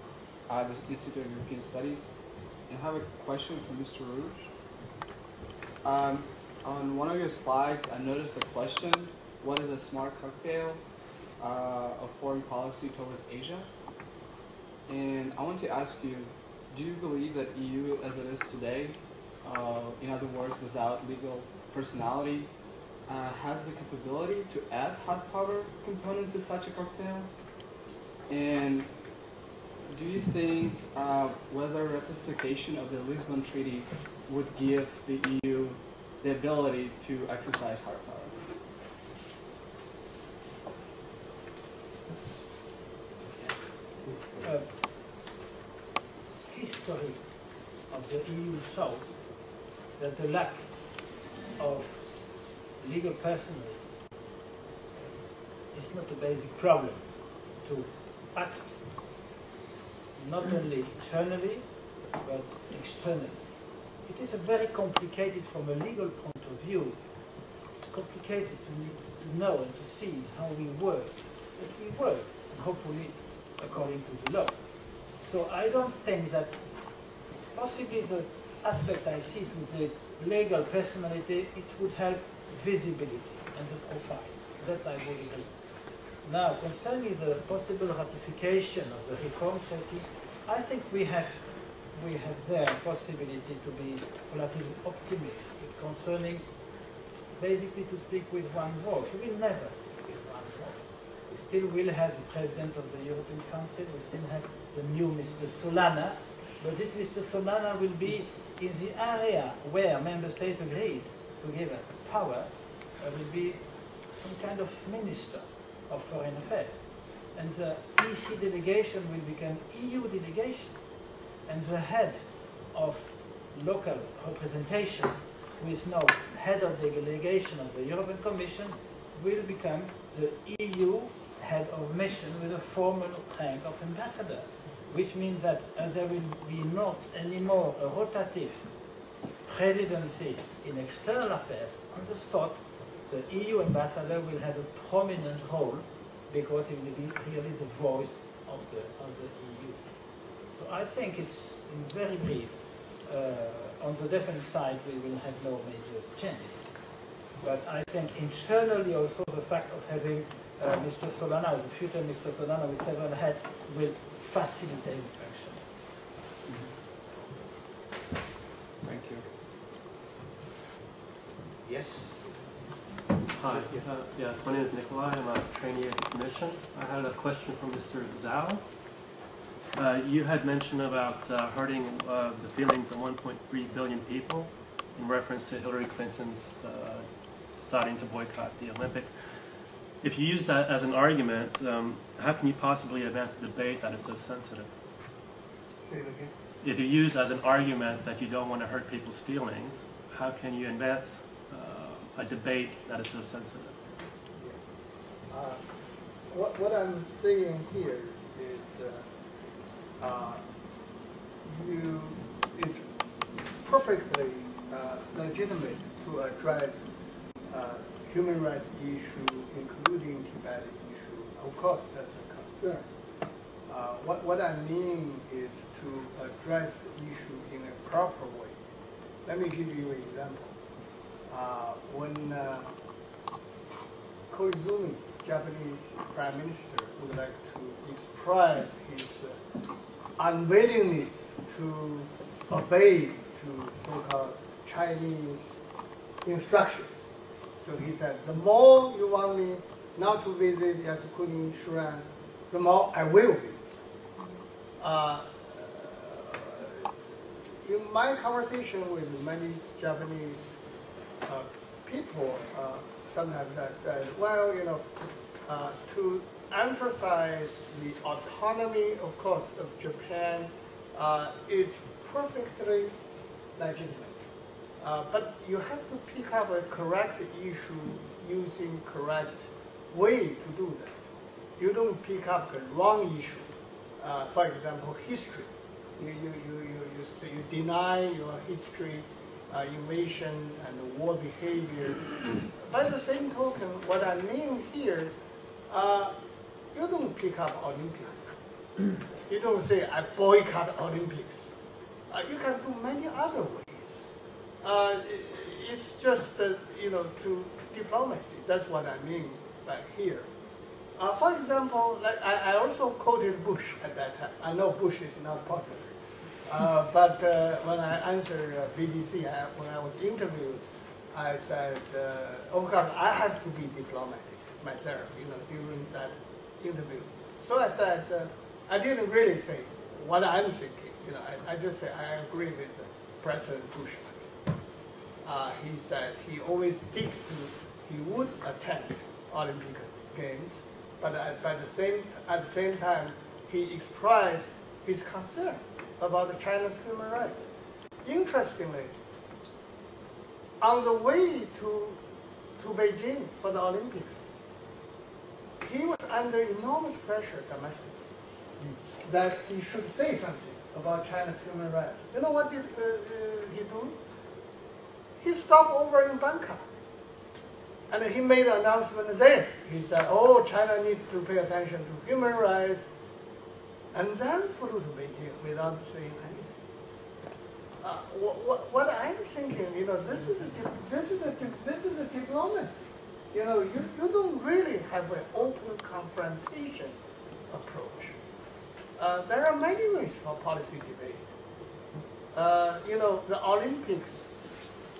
the Institute of European Studies. And I have a question for Mr. Ruche. On one of your slides, I noticed a question: what is a smart cocktail of foreign policy towards Asia? And I want to ask you, do you believe that EU as it is today, in other words, without legal personality, has the capability to add hard power component to such a cocktail? And do you think whether ratification of the Lisbon Treaty would give the EU the ability to exercise hard power? History of the EU shows that the lack of legal personality is not a basic problem to act not only internally but externally. It is a very complicated, from a legal point of view, it's complicated to know and to see how we work. But we work, and hopefully according to the law. So I don't think that possibly the aspect I see to the legal personality, it would help visibility and the profile. That I would agree. Now, concerning the possible ratification of the reform treaty, I think we have there possibility to be relatively optimistic concerning, basically to speak with one voice. We will never speak with one voice. We still will have the President of the European Council, we still have the new Mr. Solana, but this Mr. Solana will be in the area where Member States agreed to give us power, will be some kind of Minister of Foreign Affairs. And the EC delegation will become EU delegation. And the head of local representation, who is now head of the delegation of the European Commission, will become the EU head of mission with a formal rank of ambassador, which means that there will be not anymore a rotative presidency in external affairs. On the spot, the EU ambassador will have a prominent role because he will be really the voice of the EU. So I think it's, in very brief, on the defense side we will have no major changes. But I think internally also the fact of having Mr. Solana, the future Mr. Solana with several heads, will facilitate the function. Thank you. Yes? Hi, yes, my name is Nikolai. I'm a trainee at the Commission. I had a question for Mr. Zhao. You had mentioned about hurting the feelings of 1.3 billion people in reference to Hillary Clinton's deciding to boycott the Olympics. If you use that as an argument, how can you possibly advance a debate that is so sensitive? Say it again. If you use as an argument that you don't want to hurt people's feelings, how can you advance a debate that is so sensitive? What I'm saying here is it's perfectly legitimate to address human rights issue, including Tibetan issue. Of course, that's a concern. What I mean is to address the issue in a proper way. Let me give you an example. When Koizumi, Japanese Prime Minister, would like to express his unwillingness to obey to so-called Chinese instructions. So he said, the more you want me not to visit Yasukuni Shrine, the more I will visit. In my conversation with many Japanese people, sometimes I said, well, you know, to emphasize the autonomy, of course, of Japan is perfectly legitimate. But you have to pick up a correct issue using correct way to do that. You don't pick up the wrong issue. For example, history. You deny your history, invasion, and war behavior. By the same token, what I mean here, you don't pick up Olympics. You don't say, I boycott Olympics. You can do many other ways. It's just, to diplomacy. That's what I mean by here. For example, like I also quoted Bush at that time. I know Bush is not popular. But when I answered BBC, when I was interviewed, I said, of course, I have to be diplomatic myself, during that interview. So I said, I didn't really say what I'm thinking. I just say I agree with President Bush. He said he always stick to, he would attend Olympic Games, but at the same time, he expressed his concern about China's human rights. Interestingly, on the way to Beijing for the Olympics, he was under enormous pressure domestically that he should say something about China's human rights. You know what did he do? He stopped over in Bangkok. And he made an announcement there. He said, oh, China needs to pay attention to human rights. And then flew to Beijing without saying anything. What I'm thinking, this is a diplomacy. You don't really have an open confrontation approach. There are many ways for policy debate. The Olympics.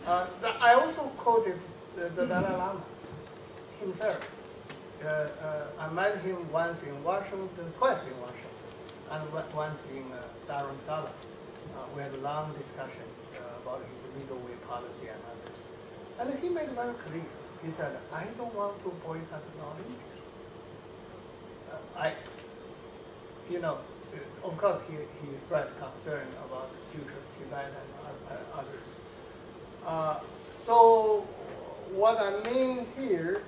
I also quoted the Dalai Lama himself. I met him once in Washington, twice in Washington, and once in Dharamsala. We had a long discussion about his legal way policy and others. And he made it very clear. He said, I don't want to boycott the Olympics. Of course, he expressed concern about the future of Tibet and others. So what I mean here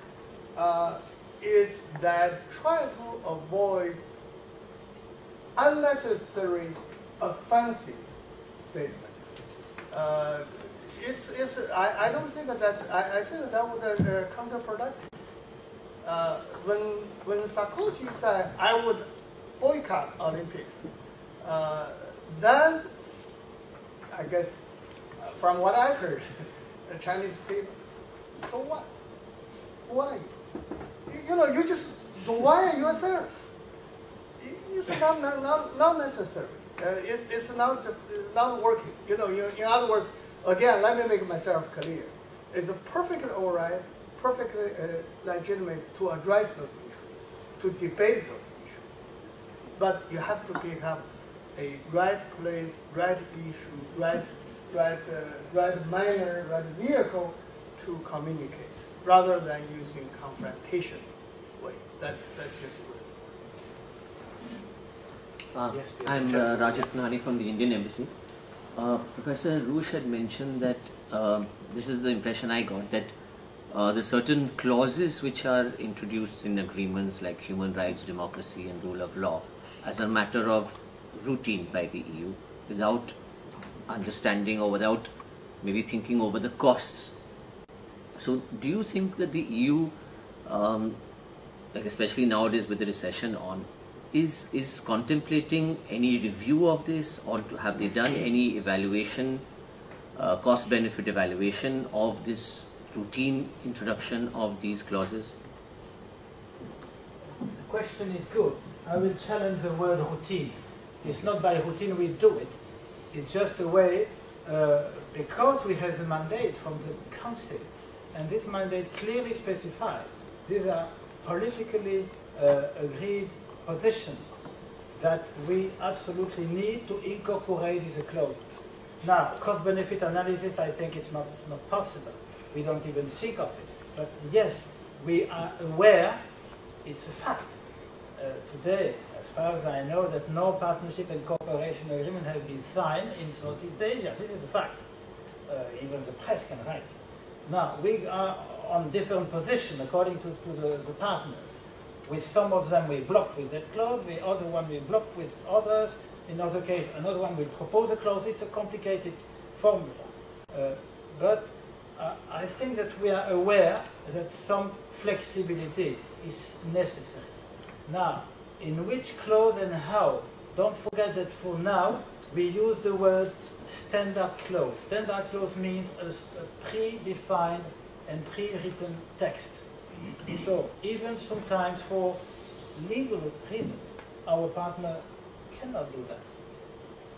is that try to avoid unnecessary offensive statement. I don't think I think that would be counterproductive. When Sarkozy said, I would boycott Olympics, then I guess from what I heard, the Chinese people, so what? Why? You just wire yourself. It's not necessary. It's not working. In other words, again, let me make myself clear. It's perfectly all right, perfectly legitimate to address those issues, to debate those issues. But you have to pick up a right place, right issue, right manner, right vehicle to communicate, rather than using confrontation way. That's just good. Yes, I'm Rajiv Nani from the Indian Embassy. Professor Ruche had mentioned that this is the impression I got, that the certain clauses which are introduced in agreements like human rights, democracy and rule of law as a matter of routine by the EU without understanding or without maybe thinking over the costs. So do you think that the EU, especially nowadays with the recession on, is contemplating any review of this, or have they done any evaluation, cost-benefit evaluation of this routine introduction of these clauses? The question is good. I will challenge the word routine. It's not by routine we do it. It's just a way, because we have the mandate from the Council, and this mandate clearly specifies these are politically agreed positions that we absolutely need to incorporate these clauses. Now, cost-benefit analysis, I think it's not possible. We don't even think of it. But yes, we are aware, it's a fact. Today, as far as I know, that no partnership and cooperation agreement has been signed in Southeast Asia. This is a fact. Even the press can write it. Now, we are on different positions according to the partners. With some of them we blocked with that clause, the other one we blocked with others. In other case, another one will propose a clause. It's a complicated formula. But I think that we are aware that some flexibility is necessary. Now, in which clause and how? Don't forget that for now we use the word standard clause. Standard clause means a predefined and pre-written text. So even sometimes for legal reasons, our partner cannot do that.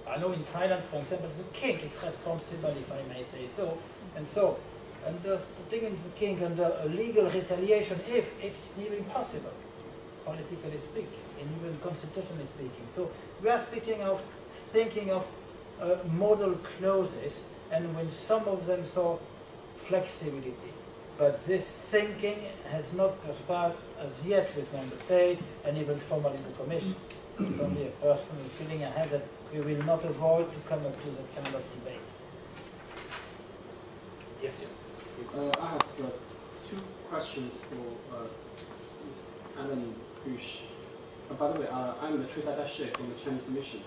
I know in Thailand, for example, the king is responsible, if I may say so, and so. And putting the king under a legal retaliation if it's nearly impossible, politically speaking, and even constitutionally speaking. So we are thinking of model clauses, and when some of them saw flexibility. But this thinking has not perspired as yet with member states and even formally the Commission. It's only a personal feeling I have that we will not avoid to come up to that kind of debate. Yes, sir. I have two questions for Alain Ruche. By the way, I'm the trade attaché from the Chinese mission.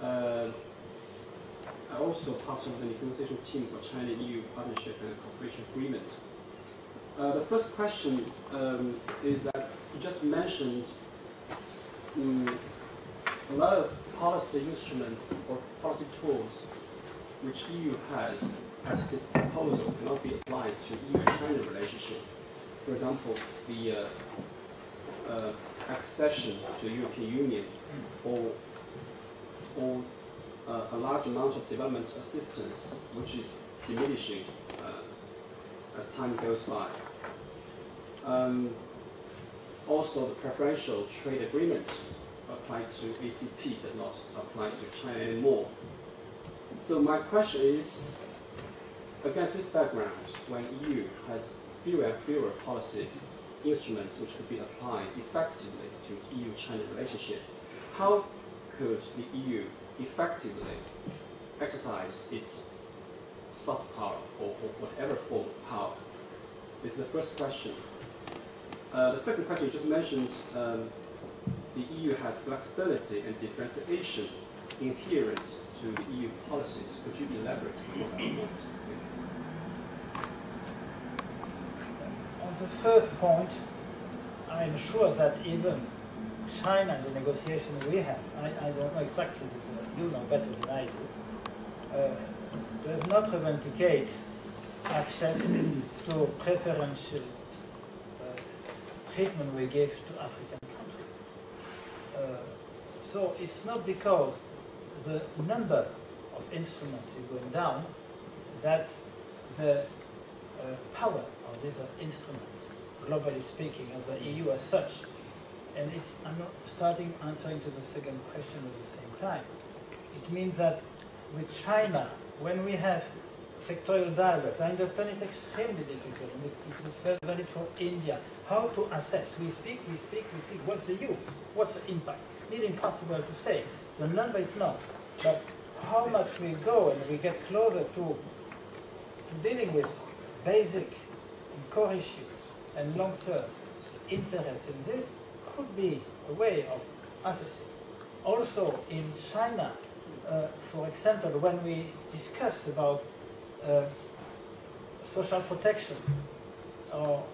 I'm also part of the negotiation team for China-EU partnership and cooperation agreement. The first question is that you just mentioned a lot of policy instruments or policy tools which EU has as its proposal cannot be applied to EU-China relationship. For example, the accession to the European Union or a large amount of development assistance which is diminishing as time goes by. Also, the preferential trade agreement applied to ACP does not apply to China anymore. So my question is, against this background, when EU has fewer and fewer policy instruments which could be applied effectively to EU-China relationship, how could the EU effectively exercise its soft power or whatever form of power? This is the first question. The second question, you just mentioned the EU has flexibility and differentiation inherent to the EU policies. Could you elaborate on that point? On the first point, I'm sure that even China, the negotiation we have, I don't know exactly this, you know better than I do, does not revendicated access to preferential treatment we give to African countries. So it's not because the number of instruments is going down that the power of these instruments, globally speaking, of the EU as such, and I'm not starting answering to the second question at the same time. It means that with China, when we have sectorial dialogues, I understand it's extremely difficult, and it is very valid for India. How to assess? We speak, what's the use? What's the impact? It's impossible to say. The number is not. But how much we go and we get closer to dealing with basic and core issues and long-term interest in this could be a way of assessing. Also in China, for example, when we discuss about social protection, or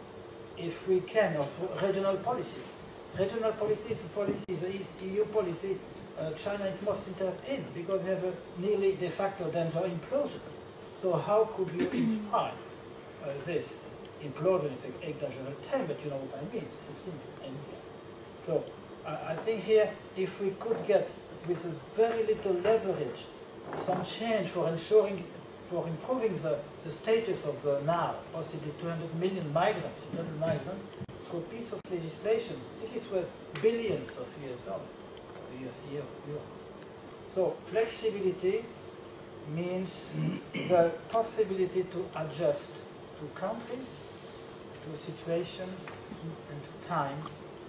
if we can, of regional policy. Regional policy is the policy, the EU policy China is most interested in, because we have a nearly de facto danger implosion. So how could you inspire this implosion? Is an exaggerated term, but you know what I mean. 16 India. So I think here, if we could get with a very little leverage some change for ensuring, for improving the status of the now possibly 200 million migrants, through a piece of legislation, this is worth billions of US dollars, euros. So flexibility means the possibility to adjust to countries, to situation, and to time,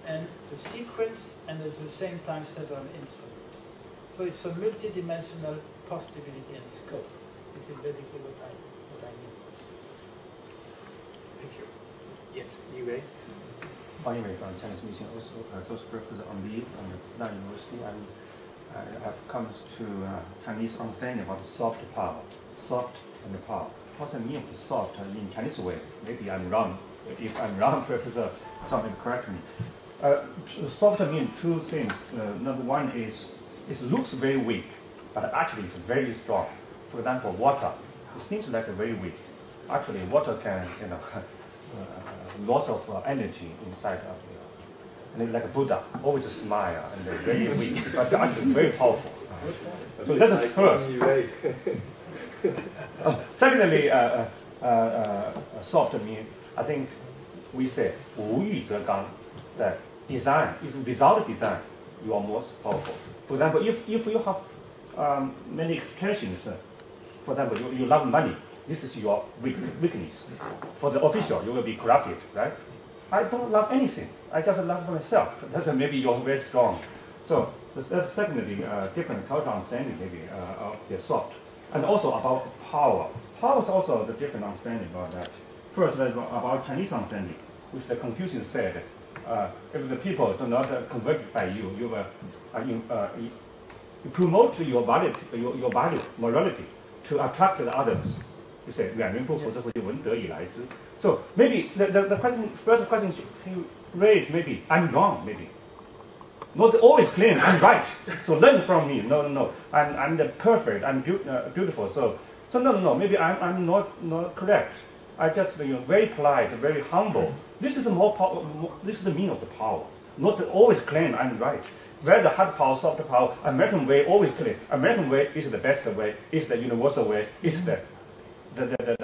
and to sequence, and at the same time several instruments. So it's a multidimensional possibility and scope. This is basically what I mean. Thank you. Yes, you may. By the way, from Chinese mission, also associate professor on leave from the Tsinghua University, I have come to Chinese understanding about soft power, soft and power. What does it mean to soft in Chinese way? Maybe I'm wrong. If I'm wrong, Professor, something correct me. Soft means two things. Number one is it looks very weak, but actually it's very strong. For example, water. It seems like very weak. Actually, water can, lots of energy inside of you. And like Buddha, always smile and very weak, but actually very powerful. So that is first. Secondly, soft means, I think we say 无欲则刚. That design, if without design, you are most powerful. For example, if you have many expressions, for example, you love money, this is your weakness. For the official, you will be corrupted, right? I don't love anything. I just love myself. That's maybe you're very strong. So that's secondly different cultural understanding maybe of the soft. And also about power. Power is also the different understanding about that. First, about Chinese understanding, which the Confucius said, if the people do not convert by you, you promote your value, morality, to attract the others. You say, 远人不服则会闻得以来之. So maybe the first question you raise, maybe I'm wrong, maybe. Not always claim I'm right. So learn from me. No. I'm the perfect. I'm beautiful. So no. Maybe I'm not correct. I just very polite, very humble. This is the this is the meaning of the power. Not always claim I'm right. Whether hard power, soft power, American way always claim American way is the best way, is the universal way, is the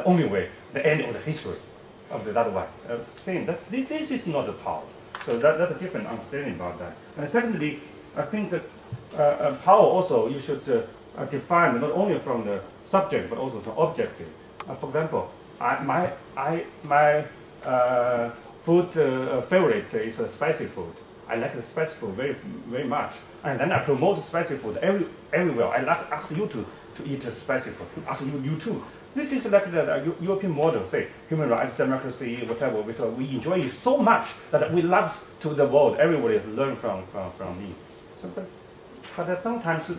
only way, the end of the history of the other one. Saying that this is not the power. So that's a different understanding about that. And secondly, I think that power also you should define not only from the subject but also from objective. For example, my food favorite is spicy food. I like the spicy food very much, and then I promote spicy food everywhere. I like ask you to eat spicy food. Ask you too. This is like the European model, say human rights, democracy, whatever. We enjoy it so much that we love to the world. Everybody learn from me. But sometimes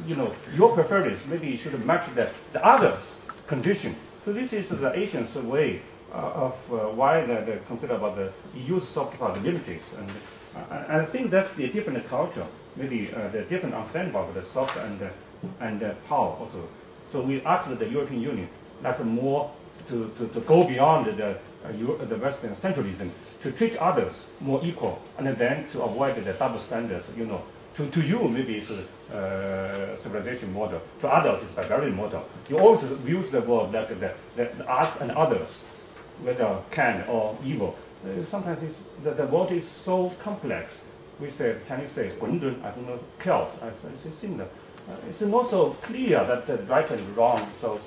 your preference maybe should match the others' condition. So this is the Asians' way of why they consider about the use soft power, the limitations. And I think that's the different culture, maybe the different understanding about the soft and power also. So we asked the European Union like more to go beyond the Western centralism, to treat others more equal, and then to avoid the double standards. To you maybe it's civilization model. To others it's barbarian model. You always view the world like the us and others, whether can or evil. Sometimes the world is so complex. We say Chinese say 混沌, I don't know, chaos. It's similar. It's not so clear that the right and wrong. So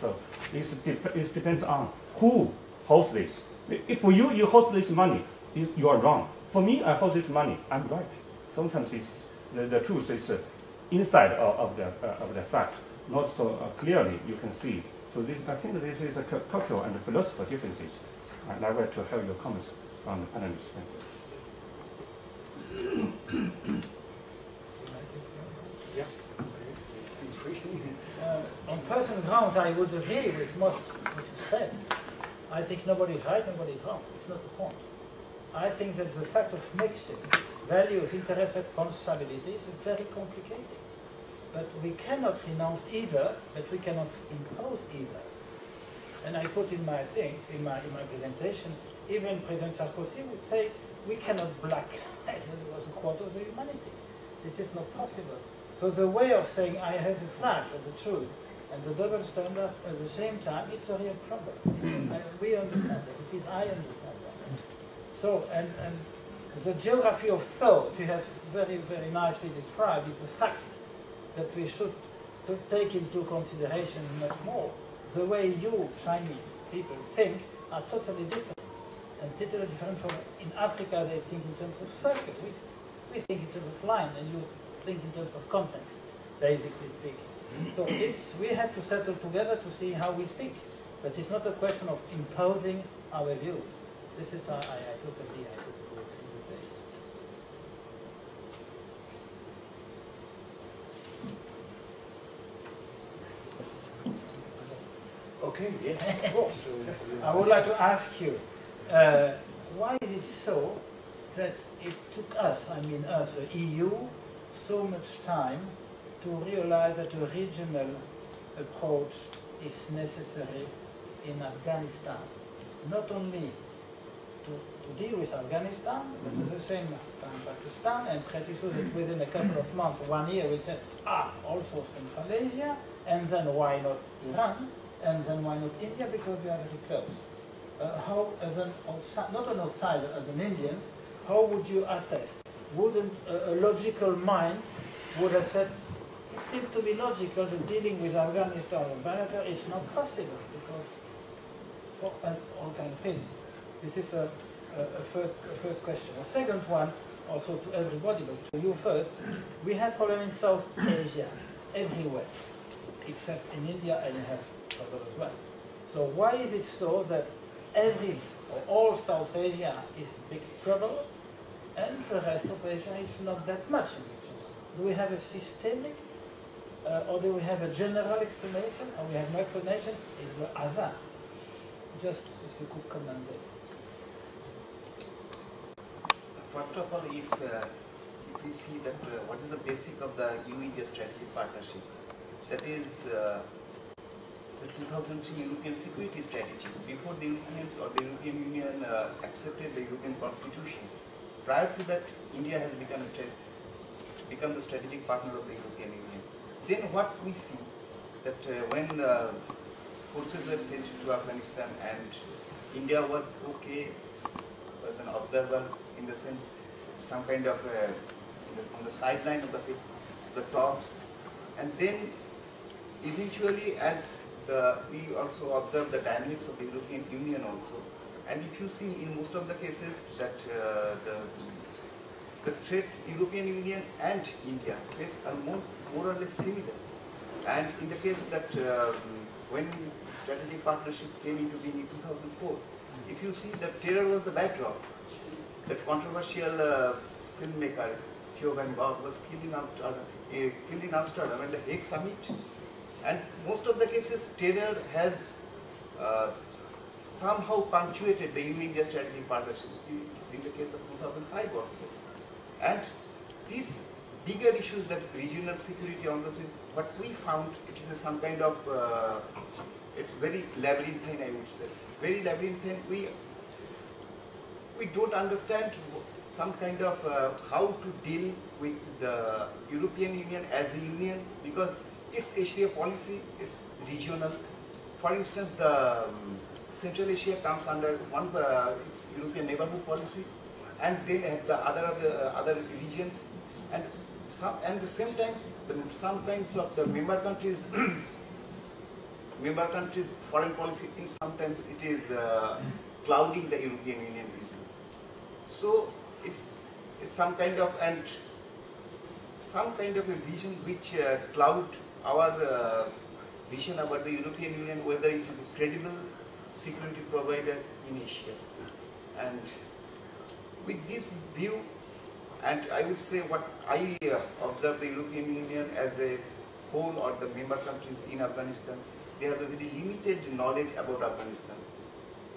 it depends on who holds this. If for you hold this money, you are wrong. For me, I hold this money, I'm right. Sometimes it's the truth is inside of the fact, not so clearly you can see. So I think this is a cultural and philosophical differences. I'd like to have your comments on the panelists. On personal grounds, I would agree with most of what you said. I think nobody is right, nobody is wrong. It's not the point. I think that the fact of mixing values, interests, responsibilities is very complicated. But we cannot renounce either, but we cannot impose either. And I put in my thing, in my presentation, even President Sarkozy would say, we cannot black a quarter of the humanity. This is not possible. So the way of saying I have the flag of the truth and the double standard at the same time, it's a real problem. We understand that. It is I understand that. So, and the geography of thought you have very, very nicely described is the fact that we should take into consideration much more. The way you Chinese people think are totally different. And totally different from in Africa they think in terms of circle. We think in terms of line and you think in terms of context, basically speaking. So we have to settle together to see how we speak. But it's not a question of imposing our views. This is I totally agree with this. Okay, yeah, of course. I would like to ask you, why is it so that it took us, I mean us, the EU, so much time to realize that a regional approach is necessary in Afghanistan, not only to deal with Afghanistan, but at the same time Pakistan, and pretty soon that within a couple of months, 1 year, we said, also Central Asia, and then why not Iran, and then why not India, because we are very close. How, as an outside, not an outsider, as an Indian, how would you assess? Wouldn't a logical mind would have said, it seems to be logical that dealing with Afghanistan or Bangladesh is not possible, because for all kinds of things. This is a first question. A second one, also to everybody, but to you first, we have problems in South Asia, everywhere, except in India, and you have trouble as well. So why is it so that all South Asia is big trouble, and the rest of Asia is not that much in each other? Do we have a systemic, or do we have a general explanation, or we have no explanation? Is the hazard? Just if you could comment this. First of all, if we see that what is the basic of the EU-India strategic partnership, that is the 2003 European Security Strategy. Before the Europeans or the European Union accepted the European Constitution, prior to that, India has become the strategic partner of the European Union. Then what we see that when forces were sent to Afghanistan and India was okay as an observer, in the sense some kind of on the sideline of the talks, and then eventually as we also observe the dynamics of the European Union also, and if you see in most of the cases that the threats European Union and India face are more or less similar, and in the case that when strategic partnership came into being in 2004, if you see that terror was the backdrop. That controversial filmmaker, Theo van Gogh, was killed in Amsterdam at the Hague Summit. And most of the cases, terror has somehow punctuated the EU-India strategic partnership. In the case of 2005 also. And these bigger issues, that regional security on this, what we found, it is some kind of, it's very labyrinthine, I would say. Very labyrinthine. We don't understand some kind of how to deal with the European Union as a union, because it's Asia policy, it's regional. For instance, the Central Asia comes under one its European neighborhood policy, and then have the other regions, and the same times sometimes of the member countries foreign policy, sometimes it is clouding the European Union vision. So it's some kind of a vision which cloud our vision about the European Union, whether it is a credible security provider in Asia. And with this view, and I would say what I observe the European Union as a whole, or the member countries in Afghanistan, they have a very limited knowledge about Afghanistan.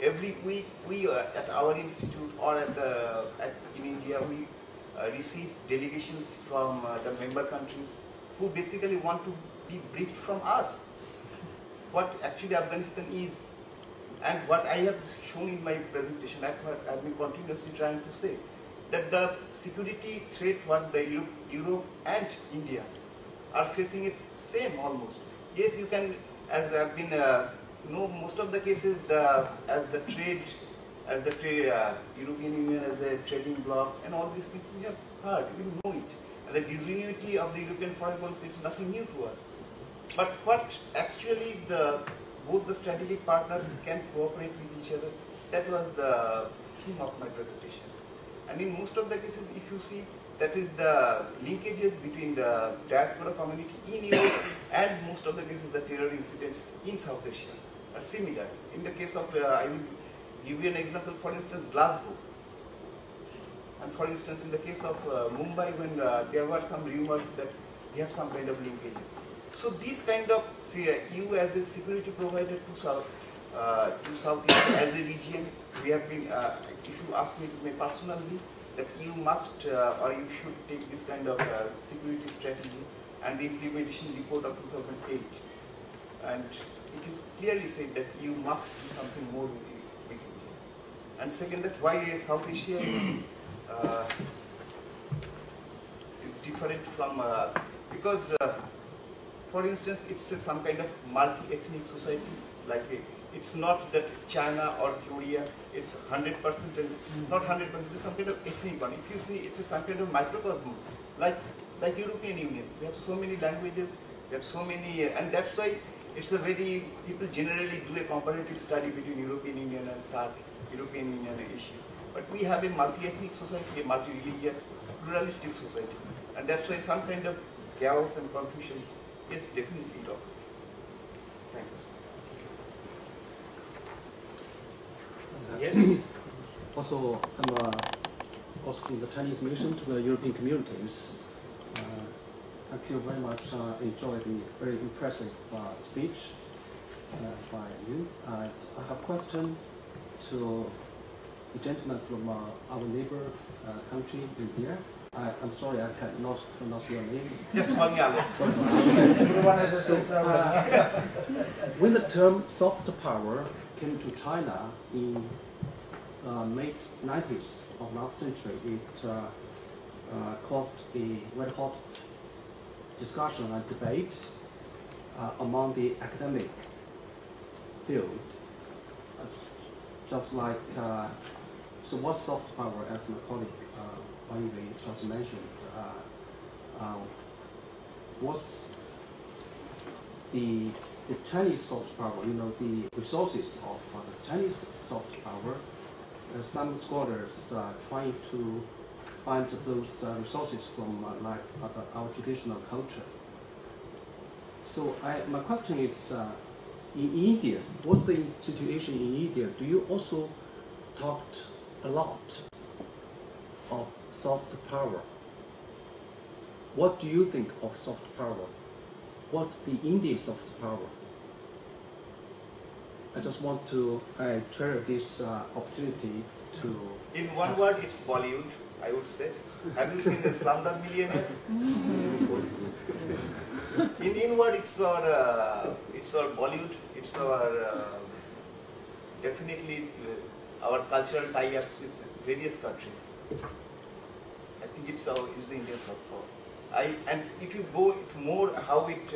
Every week, we at our institute or in India, we receive delegations from the member countries who basically want to be briefed from us what actually Afghanistan is. And what I have shown in my presentation, I have been continuously trying to say, that the security threat what the Europe and India are facing is same almost. Yes, you can, as I have been most of the cases, as the European Union as a trading bloc and all these things we have heard, we know it. And the disunion of the European foreign policy is nothing new to us. But what actually both the strategic partners can cooperate with each other, that was the theme of my presentation. And in most of the cases, if you see, that is the linkages between the diaspora community in Europe and most of the cases the terror incidents in South Asia are similar. In the case of, I will give you an example, for instance, Glasgow. And for instance, in the case of Mumbai, when there were some rumors that we have some kind of linkages. So these kind of, say, EU as a security provider to South Asia as a region, we have been, if you ask me, it is my personal view, that you must or you should take this kind of security strategy and the implementation report of 2008. And it is clearly said that you must do something more with India. And second, that why South Asia is different from, because for instance, it's some kind of multi-ethnic society. Like it's not that China or Korea, it's 100% and not 100%, it's some kind of ethnic one. If you see, it's some kind of microcosm, like European Union. We have so many languages, we have so many, and that's why it's a very, people generally do a comparative study between European Union and SAARC, European Union and Asia. But we have a multi-ethnic society, a multi-religious, pluralistic society. And that's why some kind of chaos and confusion is definitely wrong. Thank you. Yes? Also, I'm also from the Chinese mission to the European communities. Thank you very much. Enjoyed the very impressive speech by you. I have a question to the gentleman from our neighbor country, India. I'm sorry, I cannot pronounce your name. Just call me Alok. When the term soft power came to China in mid-90s of last century, it caused a very hot discussion and debate among the academic field. Just like, so what's soft power, as my colleague just mentioned, what's the Chinese soft power, the resources of the Chinese soft power. Some scholars trying to find those resources from our traditional culture. So my question is, in India, what's the situation in India? Do you also talked a lot of soft power? What do you think of soft power? What's the Indian soft power? I just want to treasure this opportunity to... In one word, it's Bollywood, I would say. Have you seen the Slumdog Millionaire? In word, it's our Bollywood, it's our definitely our cultural tie-ups with various countries. I think it's the Indian soft power. And if you go more how it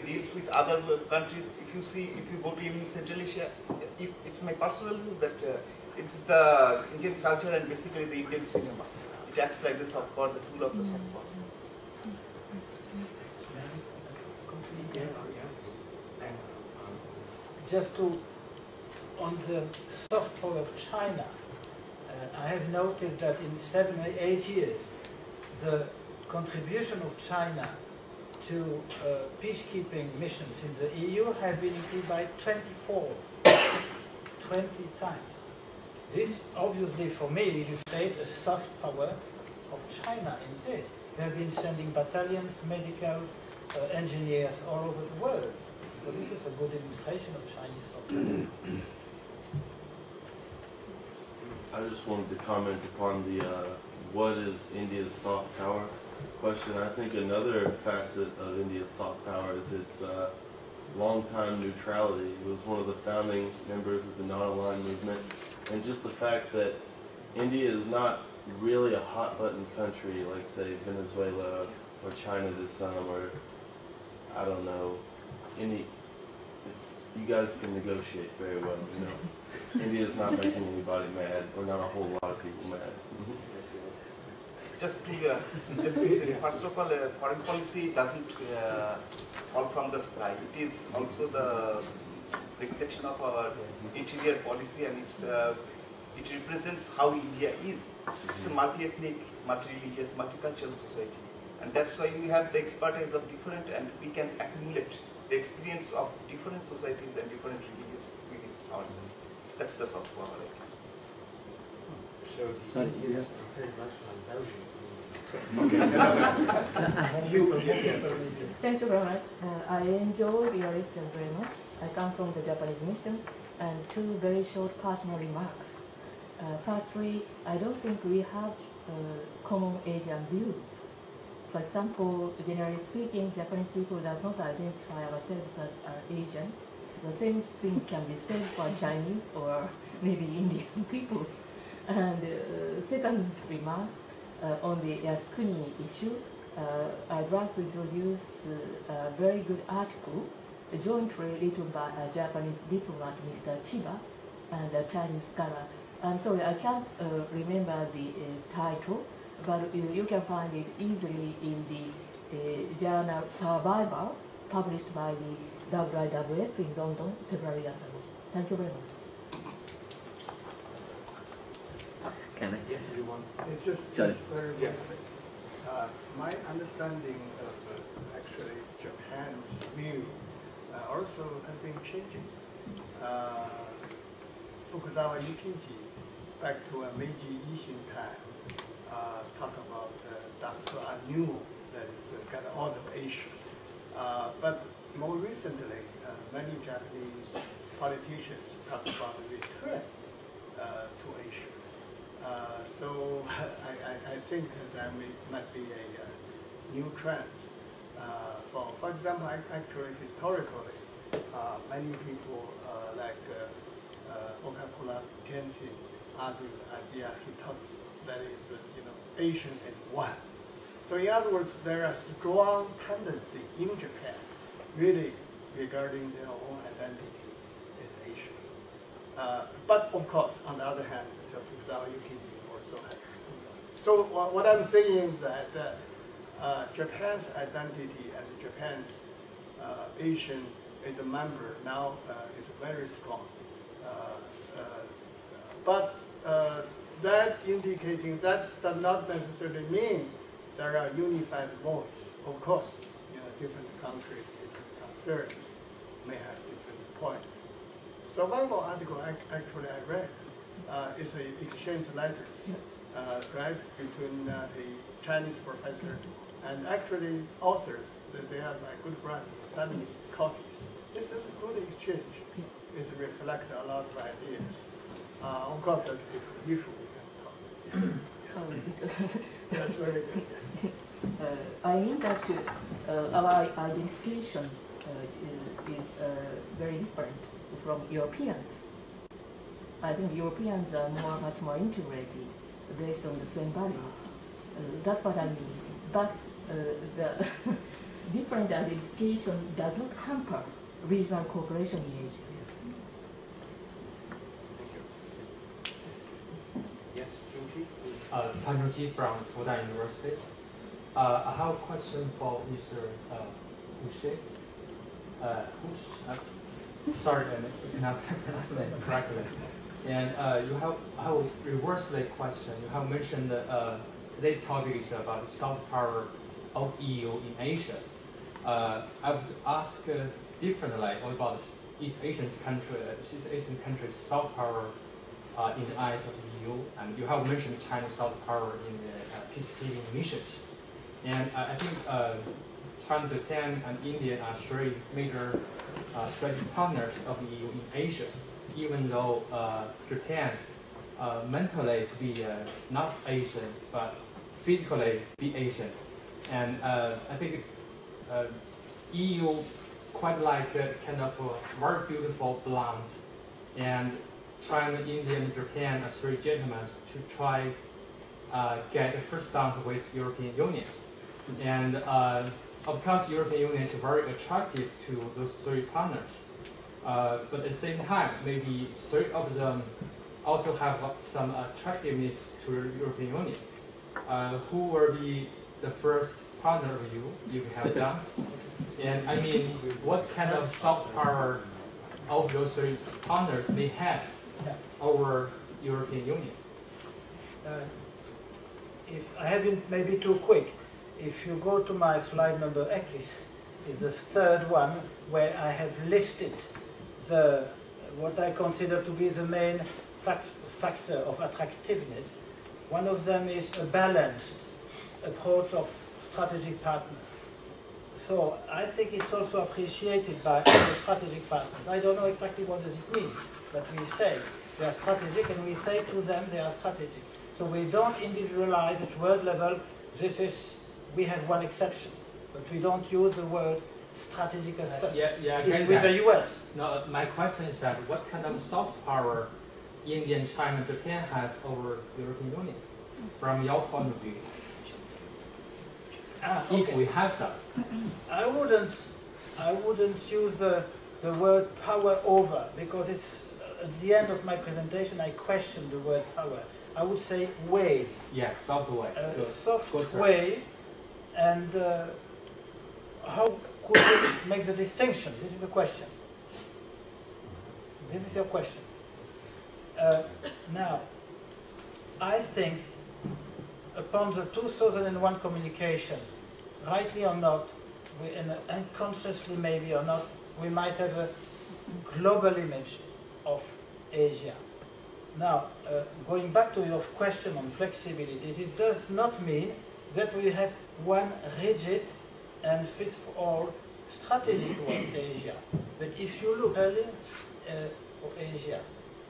deals with other countries, if you go to even Central Asia, it's my personal view that it's the Indian culture and basically the Indian cinema. It acts like the soft power, the tool of the soft power. Just on the soft power of China, I have noted that in 7 or 8 years, the contribution of China to peacekeeping missions in the EU have been increased by 20 times. This obviously for me illustrates a soft power of China in this. They have been sending battalions, medicals, engineers all over the world. So this is a good illustration of Chinese soft power. I just wanted to comment upon the what is India's soft power question. I think another facet of India's soft power is its long-time neutrality. It was one of the founding members of the non-aligned movement, and just the fact that India is not really a hot-button country like, say, Venezuela or China to some, or I don't know, you guys can negotiate very well, India's not making anybody mad, or not a whole lot of people mad. Just to say, first of all, foreign policy doesn't fall from the sky. It is also the reflection of our interior policy, and it represents how India is. It's a multi-ethnic, multi-religious, multicultural society. And that's why we have the expertise of different, and we can accumulate the experience of different societies and different religions within ourselves. That's the soft power, I guess. So the Indians are very much like Belgium. Thank you very much. I enjoyed your lecture very much. I come from the Japanese mission, and two very short personal remarks. Firstly, I don't think we have common Asian views. For example, generally speaking, Japanese people does not identify ourselves as Asian. The same thing can be said for Chinese or maybe Indian people. And second remarks on the Yasukuni issue, I'd like to introduce a very good article jointly written by a Japanese diplomat, Mr. Chiba, and a Chinese scholar. I'm sorry, I can't remember the title, but you can find it easily in the journal Survival, published by the IISS in London several years ago. Thank you very much. Can I? Yes, you want? Just very briefly. My understanding of actually Japan's view also has been changing. Fukuzawa Yukiji, back to a Meiji Ishin time, talk about Datsu Anu, that is got all of Asia. But more recently, many Japanese politicians talk about the return to Asia. So I think that might be a new trend. For example, actually historically, many people like Okakura Kenshin argue the idea he talks that is Asian is one. So in other words, there are strong tendency in Japan really regarding their own identity as Asian. But of course, on the other hand, Fukuzawa Yukiji also has. So what I'm saying is that Japan's identity and Japan's Asian as a member now is very strong. But that indicating that does not necessarily mean there are unified voice. Of course, different countries, different concerns may have different points. So one more article actually I read is an exchange letters, right, between a Chinese professor and actually authors that they are my good friends, family, colleagues. This is a good exchange. It reflects a lot of ideas. Of course, that's a different issue we can talk. That's very good. I mean that our identification is very different from Europeans. I think Europeans are much more integrated based on the same values. That's what I mean. But the different identification does not hamper regional cooperation in Asia. Yes, Junji? Pan Junji from Fudan University. I have a question for Mr. Ruche. Sorry, I cannot pronounce the name correctly. And I will reverse the question. You have mentioned today's topic is about soft power of EU in Asia. I would ask differently about East Asian countries' soft power in the eyes of the EU, and you have mentioned China's soft power in the peacekeeping missions. And I think China, Japan, and India are three major strategic partners of the EU in Asia, even though Japan mentally to be not Asian, but physically be Asian. And I think EU quite like a kind of a very beautiful blonde, and China, India, and Japan are three gentlemen to try get a first dance with European Union. And of course, European Union is very attractive to those three partners. But at the same time, maybe three of them also have some attractiveness to the European Union. Who will be the first partner of you if you have dance? And I mean, what kind of soft power of those three partners may have over European Union? If I have been maybe too quick, if you go to my slide number 8, is the third one where I have listed what I consider to be the main factor of attractiveness. One of them is a balanced approach of strategic partners. So I think it's also appreciated by other strategic partners. I don't know exactly what does it mean, but we say they are strategic, and we say to them they are strategic. So we don't individualize at world level. We have one exception, but we don't use the word strategic as such. It's with the US. No, my question is that what kind of soft power India, China, Japan have over the European Union, from your point of view? Okay. If we have some. I wouldn't use the word power over, because it's at the end of my presentation I questioned the word power. I would say way. Yeah, soft way. Soft way, and how could we make the distinction? This is the question. This is your question. Now, I think upon the 2001 communication, rightly or not, and unconsciously maybe or not, we might have a global image of Asia. Now, going back to your question on flexibility, it does not mean that we have one rigid and fits-for-all strategy toward Asia. But if you look early for Asia,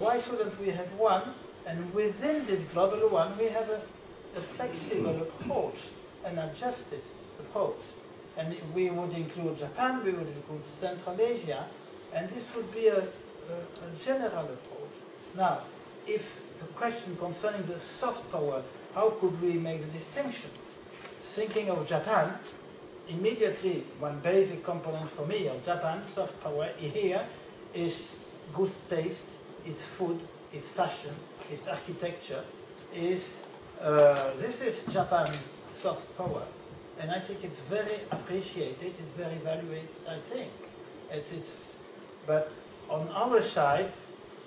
why shouldn't we have one? And within this global one, we have a flexible approach, an adjusted approach. And we would include Japan, we would include Central Asia, and this would be a general approach. Now, if the question concerning the soft power, how could we make the distinction? Thinking of Japan, immediately one basic component for me of Japan, soft power here, is good taste, is food, is fashion, is architecture, is this is Japan soft power. And I think it's very appreciated, it's very valued, I think. But on our side,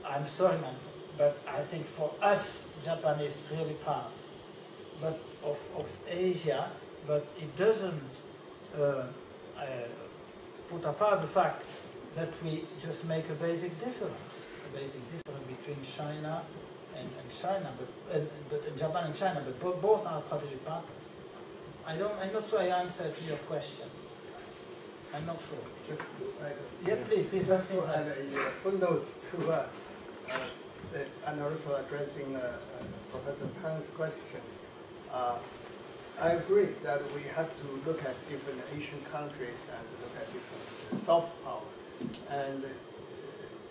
I'm sorry, man, but I think for us, Japan is really part but of Asia, but it doesn't put apart the fact that we just make a basic difference between China and China, but Japan and China, but both are strategic partners. I'm not sure I answered your question. I'm not sure. Yes, please. Just to add a footnote to and also addressing Professor Pan's question. I agree that we have to look at different Asian countries and look at different soft power. And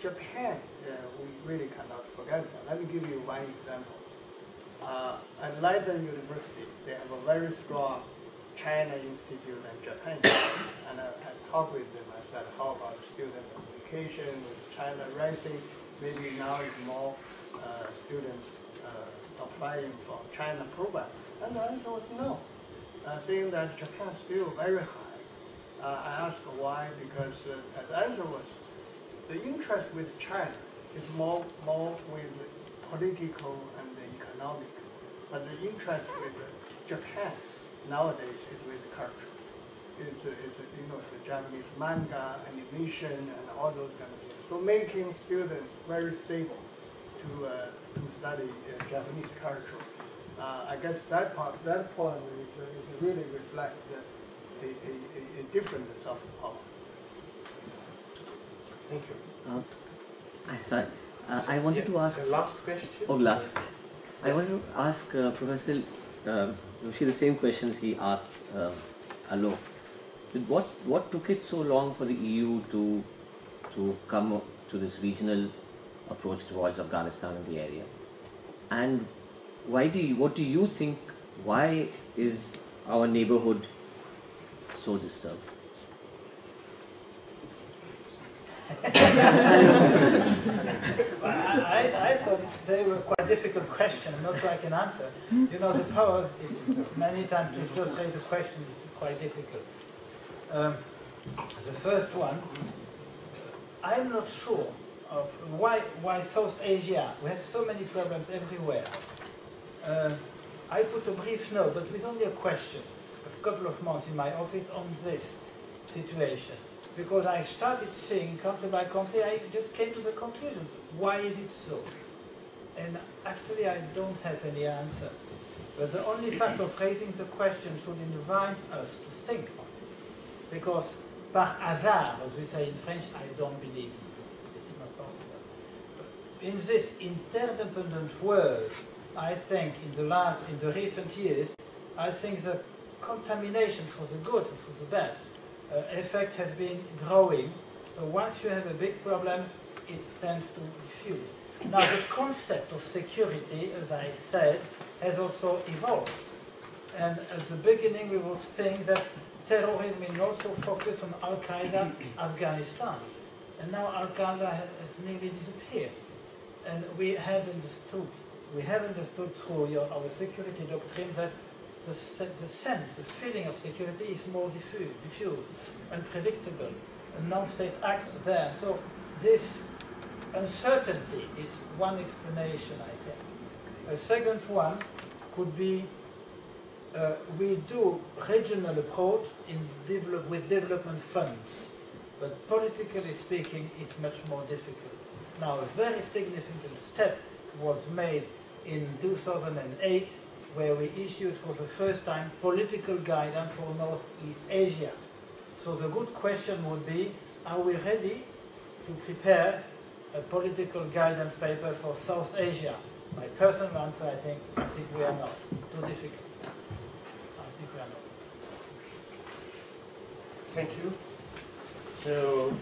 Japan, we really cannot forget that. Let me give you one example. At Leiden University, they have a very strong China Institute and Japan Institute. And I talked with them. I said, how about student communication with China rising? Maybe now it's more students applying for China program. And the answer was no, saying that Japan is still very high. I asked why, because the answer was the interest with China is more with political and economic, but the interest with Japan nowadays is with culture. It's the Japanese manga, animation, and all those kind of things. So making students very stable to study Japanese culture. I guess that point is really reflect a different soft power. Thank you. Sorry, I wanted to ask. The last question. Oh, last. I wanted to ask Professor Ruche the same questions he asked Alok. What took it so long for the EU to come to this regional approach towards Afghanistan and the area? And what do you think, why is our neighborhood so disturbed? I thought they were quite difficult questions. I'm not sure I can answer. You know, the power is many times to just raise a question is quite difficult. The first one, I'm not sure of why South Asia. We have so many problems everywhere. I put a brief note, but with only a question, a couple of months in my office on this situation. Because I started seeing country by country, I just came to the conclusion, why is it so? And actually I don't have any answer. But the only fact of raising the question should invite us to think on it. Because par hasard, as we say in French, I don't believe it. It's not possible. But in this interdependent world, I think in the recent years, I think the contamination for the good and for the bad effect has been growing. So once you have a big problem, it tends to diffuse. Now the concept of security, as I said, has also evolved. And at the beginning we would think that terrorism will also focus on Al-Qaeda, Afghanistan. And now Al-Qaeda has nearly disappeared. And we have understood through our security doctrine that the sense, the feeling of security is more diffused, unpredictable, and non-state acts there. So this uncertainty is one explanation, I think. A second one could be we do regional approach with development funds, but politically speaking, it's much more difficult. Now, a very significant step was made in 2008, where we issued for the first time political guidance for Northeast Asia. So the good question would be, are we ready to prepare a political guidance paper for South Asia? My personal answer, I think we are not. Too difficult. I think we are not. Thank you. So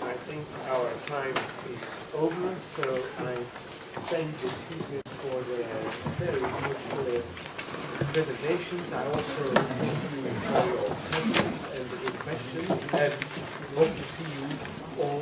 I think our time is over. So I thank the speakers for the very good presentations. I also thank you for your questions and the good questions, and hope to see you all